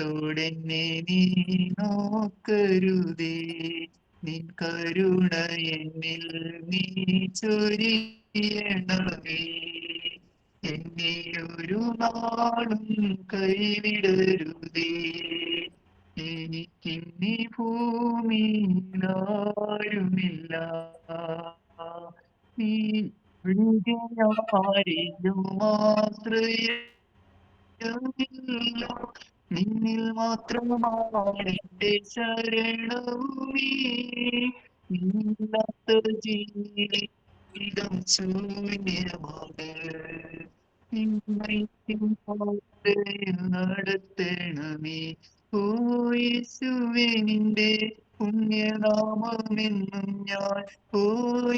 കോപത്തോടെന്നെ നീ നോക്കരുതേ, നിൻ കരുണ എന്നിൽ നീ ചൊരിയണമേ. എന്നെ ഒരു നാളും കൈവിടരുതേ, എനിക്കിന്നീ ഭൂമിയിലാരുമില്ല. നീ ആരെയും ആശ്രയമില്ല, നിന്നിൽ മാത്രമാണ് എന്റെ ശരണഭൂമി. നീല്ലാത്ത ജീവിതം ശൂന്യമാണ്, നിന്നൈക്കും പാതയിൽ നടത്തണമേ. ഓ യേശുവേ, നിന്റെ പുണ്യനാമമെന്നും ഞാൻ, ഓ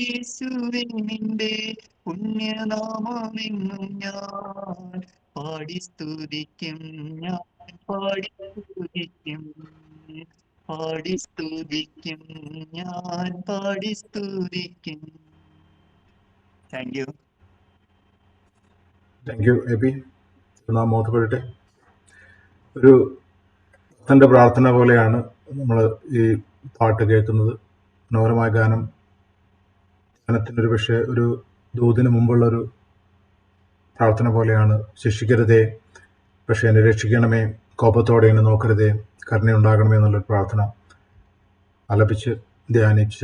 യേശുവേ, നിന്റെ പുണ്യനാമമെന്നും ഞാൻ പാടി സ്തുതിക്കും, ഞാൻ പാടി സ്തുതിക്കും, പാടി സ്തുതിക്കും, ഞാൻ പാടി സ്തുതിക്കും. Thank you. Thank you Abi. നാം മോത്തപ്പെടട്ടെ. ഒരു ഭക്തൻ്റെ പ്രാർത്ഥന പോലെയാണ് നമ്മൾ ഈ പാട്ട് കേൾക്കുന്നത്. മനോഹരമായ ഗാനത്തിനൊരു പക്ഷേ ഒരു ദൂതിന് മുമ്പുള്ളൊരു പ്രാർത്ഥന പോലെയാണ്. ശിക്ഷിക്കരുതേ, പക്ഷേ എന്നെ രക്ഷിക്കണമേ, കോപത്തോടെ എന്നെ നോക്കരുതേ, കരുണയുണ്ടാകണമേ എന്നുള്ളൊരു പ്രാർത്ഥന ആലപിച്ച് ധ്യാനിച്ച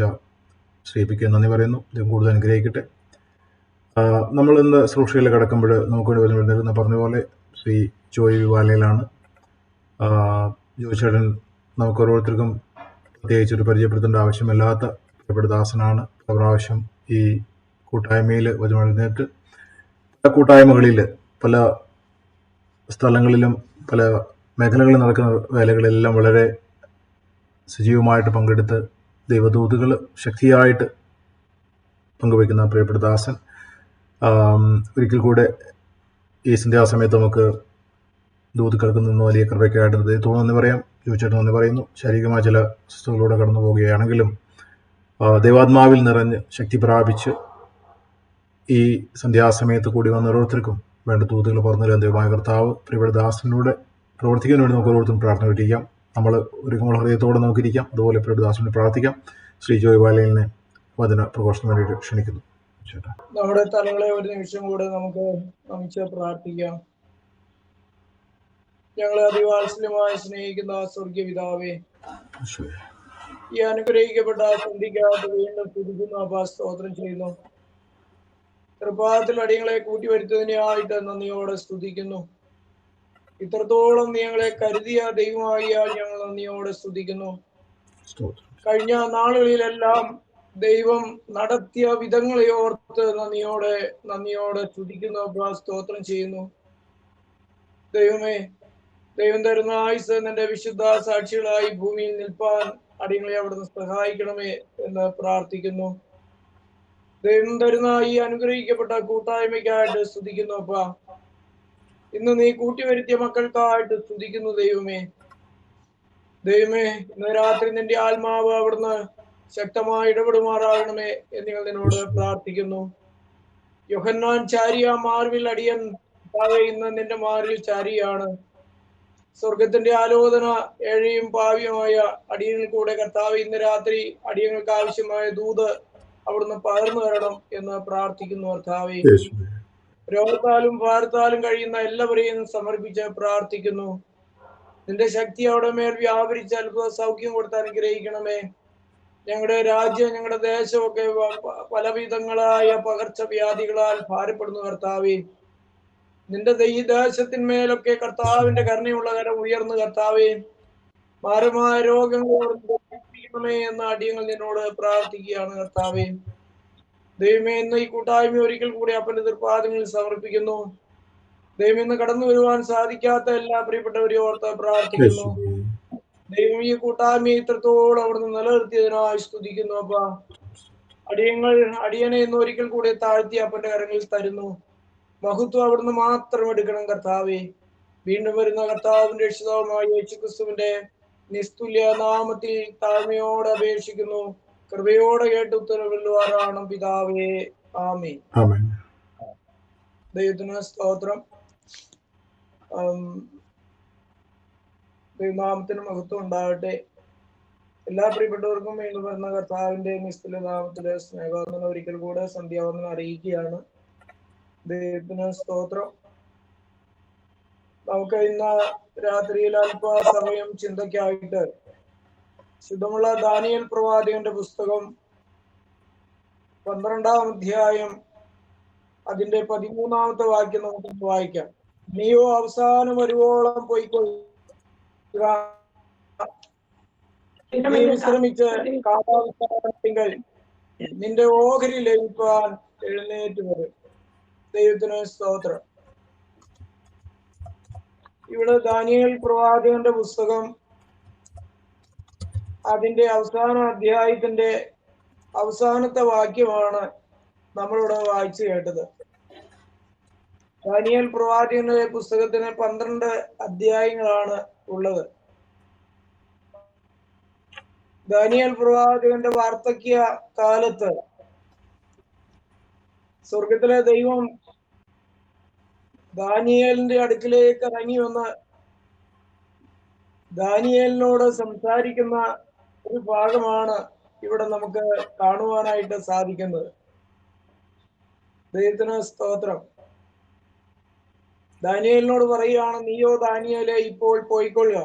ശ്രീപിക്ക് നന്ദി പറയുന്നു. ദൈവം കൂടുതൽ അനുഗ്രഹിക്കട്ടെ. നമ്മൾ ഇന്ന് ശുശ്രൂഷയിൽ കിടക്കുമ്പോൾ നമുക്ക് വേണ്ടി വരുന്ന പറഞ്ഞ പോലെ ശ്രീ ജോയ് വിവാലയിലാണ്. ജോയിച്ചേട്ടൻ നമുക്ക് ഓരോരുത്തർക്കും പ്രത്യേകിച്ചൊരു പരിചയപ്പെടുത്തേണ്ട ആവശ്യമില്ലാത്ത പ്രിയപ്പെട്ട ദാസനാണ്. പല പ്രാവശ്യം ഈ കൂട്ടായ്മയിൽ വചനമെഴുന്നേറ്റ് പല കൂട്ടായ്മകളിൽ പല സ്ഥലങ്ങളിലും പല മേഖലകളിൽ നടക്കുന്ന വേലകളിലെല്ലാം വളരെ സജീവമായിട്ട് പങ്കെടുത്ത് ദൈവദൂതുകൾ ശക്തിയായിട്ട് പങ്കുവയ്ക്കുന്ന പ്രിയപ്പെട്ട ദാസൻ. ഒരിക്കൽ കൂടെ ഈ സന്ധ്യാസമയത്ത് നമുക്ക് ദൂത് കേൾക്കുന്ന വലിയ കൃപയ്ക്കായിട്ട് ദൈവത്തോട് നന്ദി പറയാം. ചോദിച്ചിട്ട് നന്ദി പറയുന്നു. ശാരീരികമായ ചില അസ്വസ്ഥതകളിലൂടെ കടന്നു പോവുകയാണെങ്കിലും ദൈവാത്മാവിൽ നിറഞ്ഞ് ശക്തി പ്രാപിച്ച് ഈ സന്ധ്യാസമയത്ത് കൂടി വന്ന ഓരോരുത്തർക്കും വേണ്ട ദൂതുകൾ പറഞ്ഞു തരാൻ ദൈവമായ കർത്താവ് പ്രിയപ്പെട്ട ദാസനിലൂടെ പ്രവർത്തിക്കാൻ വേണ്ടി നമുക്ക് ഓരോരുത്തരും പ്രാർത്ഥന ഇരിക്കാം. നമ്മൾ ഒരുക്കമുള്ള ഹൃദയത്തോടെ നമുക്കിരിക്കാം. അതുപോലെ പ്രിയപ്പെട്ട ദാസനെ പ്രാർത്ഥിക്കാം. ശ്രീ ജോയ് വാലയിലിനെ വചന പ്രഘോഷണം വേണ്ടിയിട്ട് ക്ഷണിക്കുന്നു. നമ്മുടെ തലങ്ങളെ ഒരു നിമിഷം കൂടെ നമുക്ക് നമിച്ച് പ്രാർത്ഥിക്കാം. ഞങ്ങളെ അതിവാത്സല്യമായി സ്നേഹിക്കുന്ന സ്വർഗീയ പിതാവേ, ഈ അനുഗ്രഹിക്കപ്പെട്ട സന്ധിക്കാത്ത വീണ്ടും സ്തുതിക്കുന്നു, അപ്പാ സ്തോത്രം ചെയ്യുന്നു. കൃപാത്തിൽ അടിയങ്ങളെ കൂട്ടിവരുത്തതിനായിട്ട് നന്ദിയോടെ സ്തുതിക്കുന്നു. ഇത്രത്തോളം ഞങ്ങളെ കരുതിയ ദൈവമാകിയാൽ ഞങ്ങൾ നന്ദിയോടെ സ്തുതിക്കുന്നു. കഴിഞ്ഞ നാളുകളിലെല്ലാം ദൈവം നടത്തിയ വിധങ്ങളെ ഓർത്ത് നന്ദിയോടെ സ്തുതിക്കുന്നു, അപ്പാ സ്തോത്രം ചെയ്യുന്നു. ദൈവമേ, ദൈവം തരുന്ന ആയുസ് നിന്റെ വിശുദ്ധ സാക്ഷികളായി ഭൂമിയിൽ നിൽപ്പാൻ അടിയങ്ങളെ അവിടുന്ന് സഹായിക്കണമേ എന്ന് പ്രാർത്ഥിക്കുന്നു. ദൈവം തരുന്ന ഈ അനുഗ്രഹിക്കപ്പെട്ട കൂട്ടായ്മയ്ക്കായിട്ട് സ്തുതിക്കുന്നു, അപ്പാ. ഇന്ന് നീ കൂട്ടിവരുത്തിയ മക്കൾക്കായിട്ട് സ്തുതിക്കുന്നു. ദൈവമേ, ഇന്ന് രാത്രി നിന്റെ ആത്മാവ് അവിടുന്ന് ശക്തമായി ഇടപെടുമാറാകണമേ എന്ന് ഞങ്ങൾ നിന്നോട് പ്രാർത്ഥിക്കുന്നു. യോഹന്നാൻ ചാരിയ മാർവിൽ അടിയൻ ഇന്ന് നിന്റെ മാറിൽ ചാരിയാണ്. സ്വർഗത്തിന്റെ ആലോചന ഏഴയും പാവിയുമായ അടിയനിൽ കൂടെ കർത്താവ് ഇന്ന് രാത്രി അടിയങ്ങൾക്ക് ആവശ്യമായ ദൂത് അവിടുന്ന് പകർന്നു തരണം എന്ന് പ്രാർത്ഥിക്കുന്നു. കർത്താവേ, രോഗത്താലും ഭാരത്താലും കഴിയുന്ന എല്ലാവരെയും സമർപ്പിച്ച് പ്രാർത്ഥിക്കുന്നു. നിന്റെ ശക്തി അവിടെ മേൽ വ്യാപരിച്ച് അത്ഭുത സൗഖ്യം കൊടുത്ത് അനുഗ്രഹിക്കണമേ. ഞങ്ങളുടെ രാജ്യം, ഞങ്ങളുടെ ദേശമൊക്കെ പലവിധങ്ങളായ പകർച്ചവ്യാധികളാൽ ഭാരപ്പെടുന്നു. കർത്താവേ, നിന്റെ ഈ ദേശത്തിന്മേലൊക്കെ കർത്താവിന്റെ കരുണയുള്ള കരം ഉയർന്നു. കർത്താവേ, മാരമായ രോഗങ്ങൾ എന്ന് അടിയങ്ങൾ നിന്നോട് പ്രാർത്ഥിക്കുകയാണ്. കർത്താവേ, ദൈവമേ, ഇന്ന് ഈ കൂട്ടായ്മ ഒരിക്കൽ കൂടി അപ്പന്റെ തൃപ്പാദങ്ങളിൽ സമർപ്പിക്കുന്നു. ദൈവം ഇന്ന് കടന്നു വരുവാൻ സാധിക്കാത്ത എല്ലാ പ്രിയപ്പെട്ടവരെയും ഓർത്ത് പ്രാർത്ഥിക്കുന്നു. ദൈവം ഈ കൂട്ടായ്മ ഇത്രത്തോളം അവിടുന്ന് നിലനിർത്തിയതിനായി സ്തുതിക്കുന്നു. അപ്പാ, അടിയനെ ഇന്ന് ഒരിക്കൽ കൂടി താഴ്ത്തി അപ്പന്റെ കരങ്ങളിൽ തരുന്നു. മഹത്വം അവിടുന്ന് മാത്രം എടുക്കണം. കർത്താവേ, വീണ്ടും വരുന്ന കർത്താവിന്റെ രക്ഷിതാവുമായ യേശുക്രിസ്തുവിന്റെ നിസ്തുല്യ നാമത്തിൽ താഴ്മയോടെ അപേക്ഷിക്കുന്നു. കൃപയോടെ കേട്ട് ഉത്തരവില്ലുവാറാണ് പിതാവേ. ആമേൻ. ദൈവത്തിന് സ്തോത്രം. ദൈവനാമത്തിന് മഹത്വം ഉണ്ടാകട്ടെ. എല്ലാ പ്രിയപ്പെട്ടവർക്കും വീണ്ടും വരുന്ന കർത്താവിന്റെ നിസ്തുല നാമത്തിലെ സ്നേഹവന്ദനം ഒരിക്കൽ കൂടെ സന്ധ്യാവന്ദനം അറിയിക്കുകയാണ്. ദൈവത്തിന് സ്തോത്രം. നമുക്ക് ഇന്ന് രാത്രിയിൽ അല്പസമയം ചിന്തയ്ക്കായിട്ട് ശുദ്ധമുള്ള ദാനിയേൽ പ്രവാചകന്റെ പുസ്തകം 12-ാം അധ്യായം അതിന്റെ 13-ാമത്തെ വാക്യം നമുക്ക് വായിക്കാം. നീയോ അവസാനം വരുവോളം പോയിക്കൊള്ളുക, നീ വിശ്രമിച്ച് കാലാവസ്ഥകൾ നിന്റെ ഓഹരി ലഭിക്കാൻ എഴുന്നേറ്റ് വരും. ദൈവത്തിന് സ്തോത്രം. ഇവിടെ ദാനിയേൽ പ്രവാചകന്റെ പുസ്തകം അതിന്റെ അവസാന അധ്യായത്തിന്റെ അവസാനത്തെ വാക്യമാണ് നമ്മളിവിടെ വായിച്ചു കേട്ടത്. ദാനിയേൽ പ്രവാചകന്റെ പുസ്തകത്തിന് 12 അധ്യായങ്ങളാണ് ഉള്ളത്. ദാനിയേൽ പ്രവാചകന്റെ വാർദ്ധക്യ കാലത്ത് സ്വർഗത്തിലെ ദൈവം ദാനിയേലിന്റെ അടുക്കിലേക്ക് ഇറങ്ങി വന്ന് ദാനിയേലിനോട് സംസാരിക്കുന്ന ഒരു ഭാഗമാണ് ഇവിടെ നമുക്ക് കാണുവാനായിട്ട് സാധിക്കുന്നത്. ദൈവത്തിന് സ്തോത്രം. ദാനിയേലിനോട് പറയുകയാണ്, നീയോ ദാനിയേലെ ഇപ്പോൾ പോയിക്കൊള്ളുക,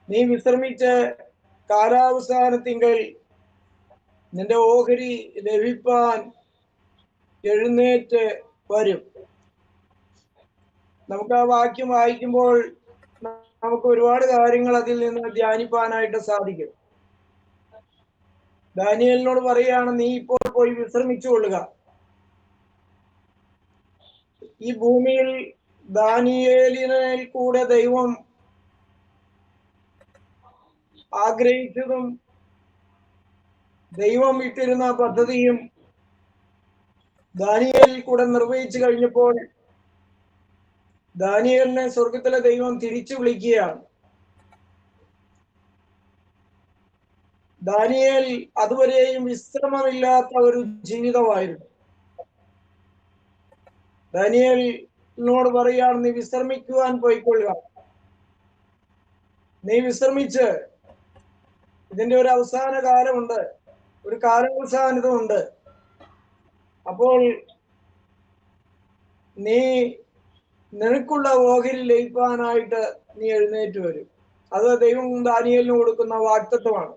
നീ വിശ്രമിച്ച് കാലാവസാനത്തിങ്കൽ നിന്റെ ഓഹരി ലഭിപ്പാൻ എഴുന്നേറ്റ് വരും. നമുക്ക് ആ വാക്യം വായിക്കുമ്പോൾ നമുക്ക് ഒരുപാട് കാര്യങ്ങൾ അതിൽ നിന്ന് ധ്യാനിപ്പാനായിട്ട് സാധിക്കും. ദാനിയേലിനോട് പറയുകയാണ്, നീ ഇപ്പോൾ പോയി വിശ്രമിച്ചു കൊള്ളുക. ഈ ഭൂമിയിൽ ദാനിയേലിനെ കൂടെ ദൈവം ആഗ്രഹിച്ചതും ദൈവം ഇട്ടിരുന്ന പദ്ധതിയും ദാനിയേലിൽ കൂടെ നിർവഹിച്ചു കഴിഞ്ഞപ്പോൾ ദാനിയേലിനെ സ്വർഗത്തിലെ ദൈവം തിരിച്ചു വിളിക്കുകയാണ്. ദാനിയേൽ അതുവരെയും വിശ്രമമില്ലാത്ത ഒരു ജീവിതമായിരുന്നു. ദാനിയേലിനോട് പറയുകയാണ്, നീ വിശ്രമിക്കുവാൻ പോയിക്കൊള്ളുക, നീ വിശ്രമിച്ച് ഇതിന്റെ ഒരു അവസാന കാലമുണ്ട്, ഒരു കാലാവസാനതമുണ്ട്. അപ്പോൾ നീ നിനക്കുള്ള ഓഹരി ലയിപ്പാനായിട്ട് നീ എഴുന്നേറ്റ് വരും. അത് ദൈവം ദാനിയേലിന് കൊടുക്കുന്ന വാഗ്ദത്തമാണ്.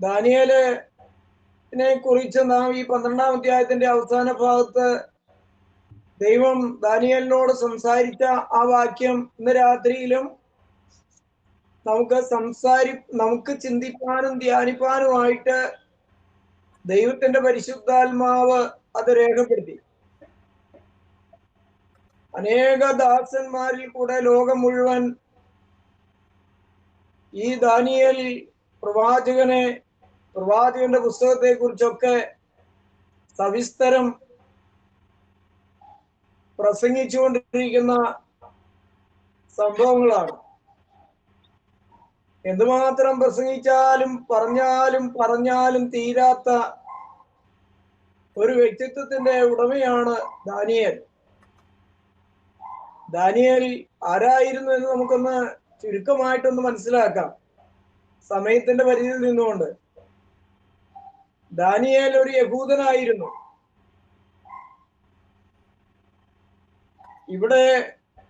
ദാനിയേലിനെ കുറിച്ച് നാം ഈ 12-ാം അധ്യായത്തിന്റെ അവസാന ഭാഗത്ത് ദൈവം ദാനിയേലിനോട് സംസാരിച്ച ആ വാക്യം ഇന്ന് രാത്രിയിലും നമുക്ക് ചിന്തിപ്പാനും ധ്യാനിപ്പാനുമായിട്ട് ദൈവത്തിന്റെ പരിശുദ്ധാത്മാവ് അത് രേഖപ്പെടുത്തി. അനേക ദാസന്മാരിൽ കൂടെ ലോകം മുഴുവൻ ഈ ദാനിയേൽ പ്രവാചകന്റെ പുസ്തകത്തെ കുറിച്ചൊക്കെ സവിസ്തരം പ്രസംഗിച്ചുകൊണ്ടിരിക്കുന്ന സംഭവങ്ങളാണ്. എന്തുമാത്രം പ്രസംഗിച്ചാലും പറഞ്ഞാലും തീരാത്ത ഒരു വ്യക്തിത്വത്തിന്റെ ഉടമയാണ് ദാനിയേൽ. ദാനിയേൽ ആരായിരുന്നു എന്ന് നമുക്കൊന്ന് ചുരുക്കമായിട്ടൊന്ന് മനസ്സിലാക്കാം, സമയത്തിന്റെ പരിധിയിൽ നിന്നുകൊണ്ട്. ദാനിയേൽ ഒരു യഹൂദനായിരുന്നു. ഇവിടെ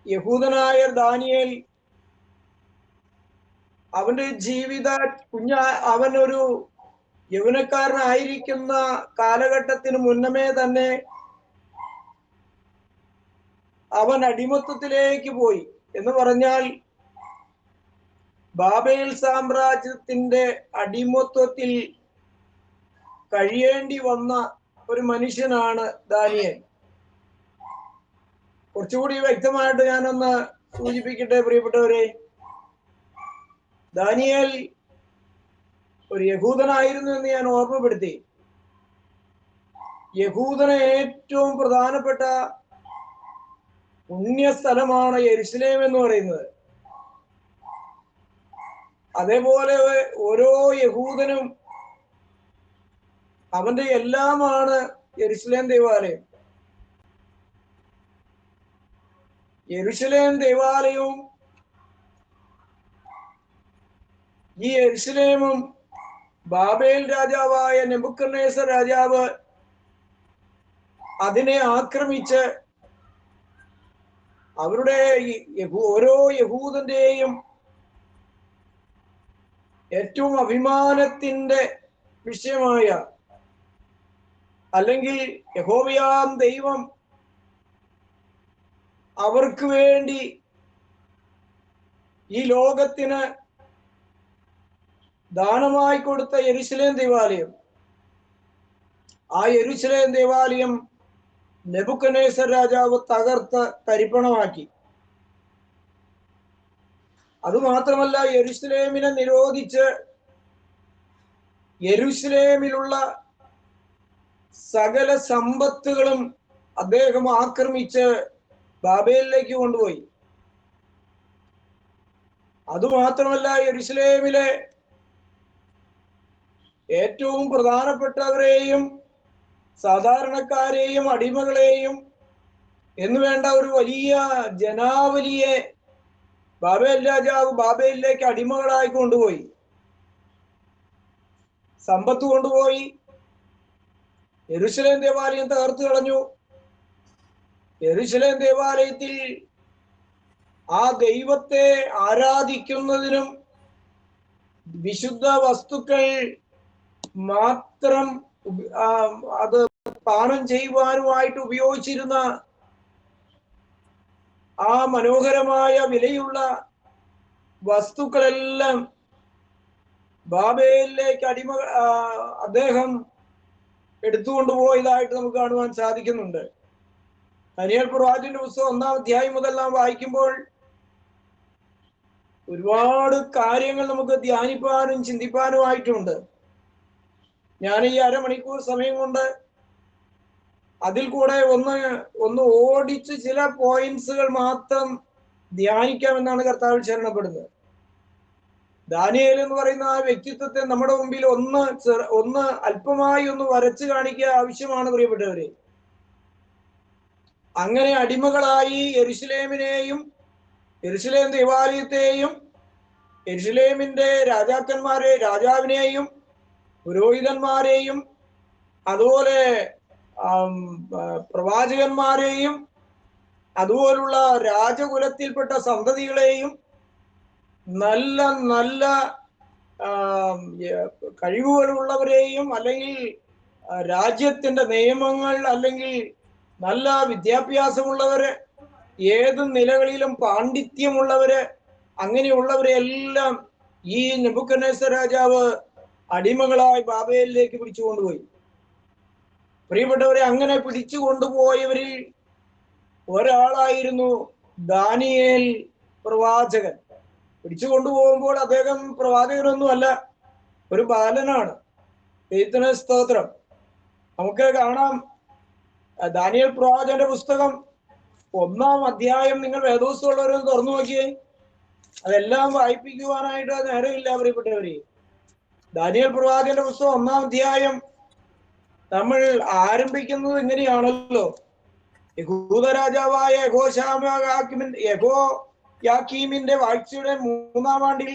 യഹൂദനായ ദാനിയേൽ അവന്റെ അവൻ ഒരു യൗവനക്കാരനായിരിക്കുന്ന കാലഘട്ടത്തിന് മുന്നമേ തന്നെ അവൻ അടിമത്വത്തിലേക്ക് പോയി. എന്ന് പറഞ്ഞാൽ ബാബേൽ സാമ്രാജ്യത്തിന്റെ അടിമത്വത്തിൽ കഴിയേണ്ടി വന്ന ഒരു മനുഷ്യനാണ് ദാനിയേൽ. കുറച്ചുകൂടി വ്യക്തമായിട്ട് ഞാനൊന്ന് സൂചിപ്പിക്കട്ടെ പ്രിയപ്പെട്ടവരെ. ദാനിയേൽ ഒരു യഹൂദനായിരുന്നു എന്ന് ഞാൻ ഓർമ്മപ്പെടുത്തി. യഹൂദന് ഏറ്റവും പ്രധാനപ്പെട്ട പുണ്യസ്ഥലമാണ് യെരുശലേം എന്ന് പറയുന്നത്. അതേപോലെ ഓരോ യഹൂദനും അവന്റെ എല്ലാമാണ് യെരുശലേം ദേവാലയം. യെരുശലേം ദേവാലയവും ഈ യെരുശലേമും ബാബേൽ രാജാവായ നെബൂഖദ്നേസർ രാജാവ് അതിനെ ആക്രമിച്ച് അവരുടെ ഓരോ യഹൂദന്റെയും ഏറ്റവും അഭിമാനത്തിന്റെ വിഷയമായ, അല്ലെങ്കിൽ യഹോവയാം ദൈവം അവർക്ക് വേണ്ടി ഈ ലോകത്തിന് ദാനമായി കൊടുത്ത യെരുശലേം ദേവാലയം, ആ യെരുശലേം ദേവാലയം നെബൂഖദ്നേസർ രാജാവ് തകർത്ത് തരിപ്പണമാക്കി. അതുമാത്രമല്ല, യെരുശലേമിനെ നിരോധിച്ച് യെരുശലേമിലുള്ള സകല സമ്പത്തുകളും അദ്ദേഹം ആക്രമിച്ച് ബാബേലിലേക്ക് കൊണ്ടുപോയി. അതുമാത്രമല്ല, യെരുശലേമിലെ ഏറ്റവും പ്രധാനപ്പെട്ടവരെയും സാധാരണക്കാരെയും അടിമകളെയും എന്നുവേണ്ട ഒരു വലിയ ജനാവലിയെ ബാബേൽ രാജാവ് ബാബേലിലേക്ക് അടിമകളായി കൊണ്ടുപോയി. സമ്പത്ത് കൊണ്ടുപോയി. യെരുശലേം ദേവാലയം തകർത്തു കളഞ്ഞു. യെരുശലേം ദേവാലയത്തിൽ ആ ദൈവത്തെ ആരാധിക്കുന്നതിനും വിശുദ്ധ വസ്തുക്കൾ മാത്രം അത് പാനം ചെയ്യുവാനുമായിട്ട് ഉപയോഗിച്ചിരുന്ന ആ മനോഹരമായ വിലയുള്ള വസ്തുക്കളെല്ലാം ബാബേലിലേക്ക് അദ്ദേഹം എടുത്തുകൊണ്ടുപോയതായിട്ട് നമുക്ക് കാണുവാൻ സാധിക്കുന്നുണ്ട്. ദാനിയേൽ പ്രവാചകന്റെ പുസ്തകം 1-ാം അധ്യായം മുതൽ നാം വായിക്കുമ്പോൾ ഒരുപാട് കാര്യങ്ങൾ നമുക്ക് ധ്യാനിപ്പാനും ചിന്തിപ്പാനുമായിട്ടുണ്ട്. ഞാൻ ഈ അരമണിക്കൂർ സമയം കൊണ്ട് അതിൽ കൂടെ ഒന്ന് ഓടിച്ച് ചില പോയിന്റ്സുകൾ മാത്രം ധ്യാനിക്കാമെന്നാണ് കർത്താവ് ശരണപ്പെടുന്നത്. ദാനിയേൽ എന്ന് പറയുന്ന ആ വ്യക്തിത്വത്തെ നമ്മുടെ മുമ്പിൽ ഒന്ന് അല്പമായി ഒന്ന് വരച്ചു കാണിക്കുക ആവശ്യമാണ് പ്രിയപ്പെട്ടവരെ. അങ്ങനെ അടിമകളായി യെരുശലേമിനെയും യെരുശലേം ദേവാലയത്തെയും യെരുശലേമിന്റെ രാജാവിനെയും പുരോഹിതന്മാരെയും അതുപോലെ പ്രവാചകന്മാരെയും അതുപോലുള്ള രാജകുലത്തിൽപ്പെട്ട സന്തതികളെയും നല്ല നല്ല കഴിവുകളുള്ളവരെയും അല്ലെങ്കിൽ രാജ്യത്തിന്റെ നിയമങ്ങൾ അല്ലെങ്കിൽ നല്ല വിദ്യാഭ്യാസമുള്ളവര്, ഏത് നിലകളിലും പാണ്ഡിത്യമുള്ളവര്, അങ്ങനെയുള്ളവരെ എല്ലാം ഈ നെബൂഖദ്നേസർ രാജാവ് അടിമകളായി ബാബേലിലേക്ക് പിടിച്ചു കൊണ്ടുപോയി. പ്രിയപ്പെട്ടവരെ, അങ്ങനെ പിടിച്ചു കൊണ്ടുപോയവരിൽ ഒരാളായിരുന്നു ദാനിയേൽ പ്രവാചകൻ. പിടിച്ചു കൊണ്ടുപോകുമ്പോൾ അദ്ദേഹം പ്രവാചകനൊന്നുമല്ല, ഒരു ബാലനാണ്. ദൈവത്തിന് സ്തോത്രം. നമുക്ക് കാണാം, ദാനിയേൽ പ്രവാചകന്റെ പുസ്തകം 1-ാം അധ്യായം നിങ്ങൾ വേദപുസ്തകമുള്ളവരൊന്ന് തുറന്നു നോക്കിയേ. അതെല്ലാം വായിപ്പിക്കുവാനായിട്ട് നേരമില്ല പ്രിയപ്പെട്ടവരെ. ദാനിയേൽ പ്രവാചകന്റെ പുസ്തകം 1-ാം അധ്യായം നമ്മൾ ആരംഭിക്കുന്നത് ഇങ്ങനെയാണല്ലോ. യഹൂദ രാജാവായ യഹോയാക്കീമിന്റെ വാഴ്ചയുടെ 3-ാം ആണ്ടിൽ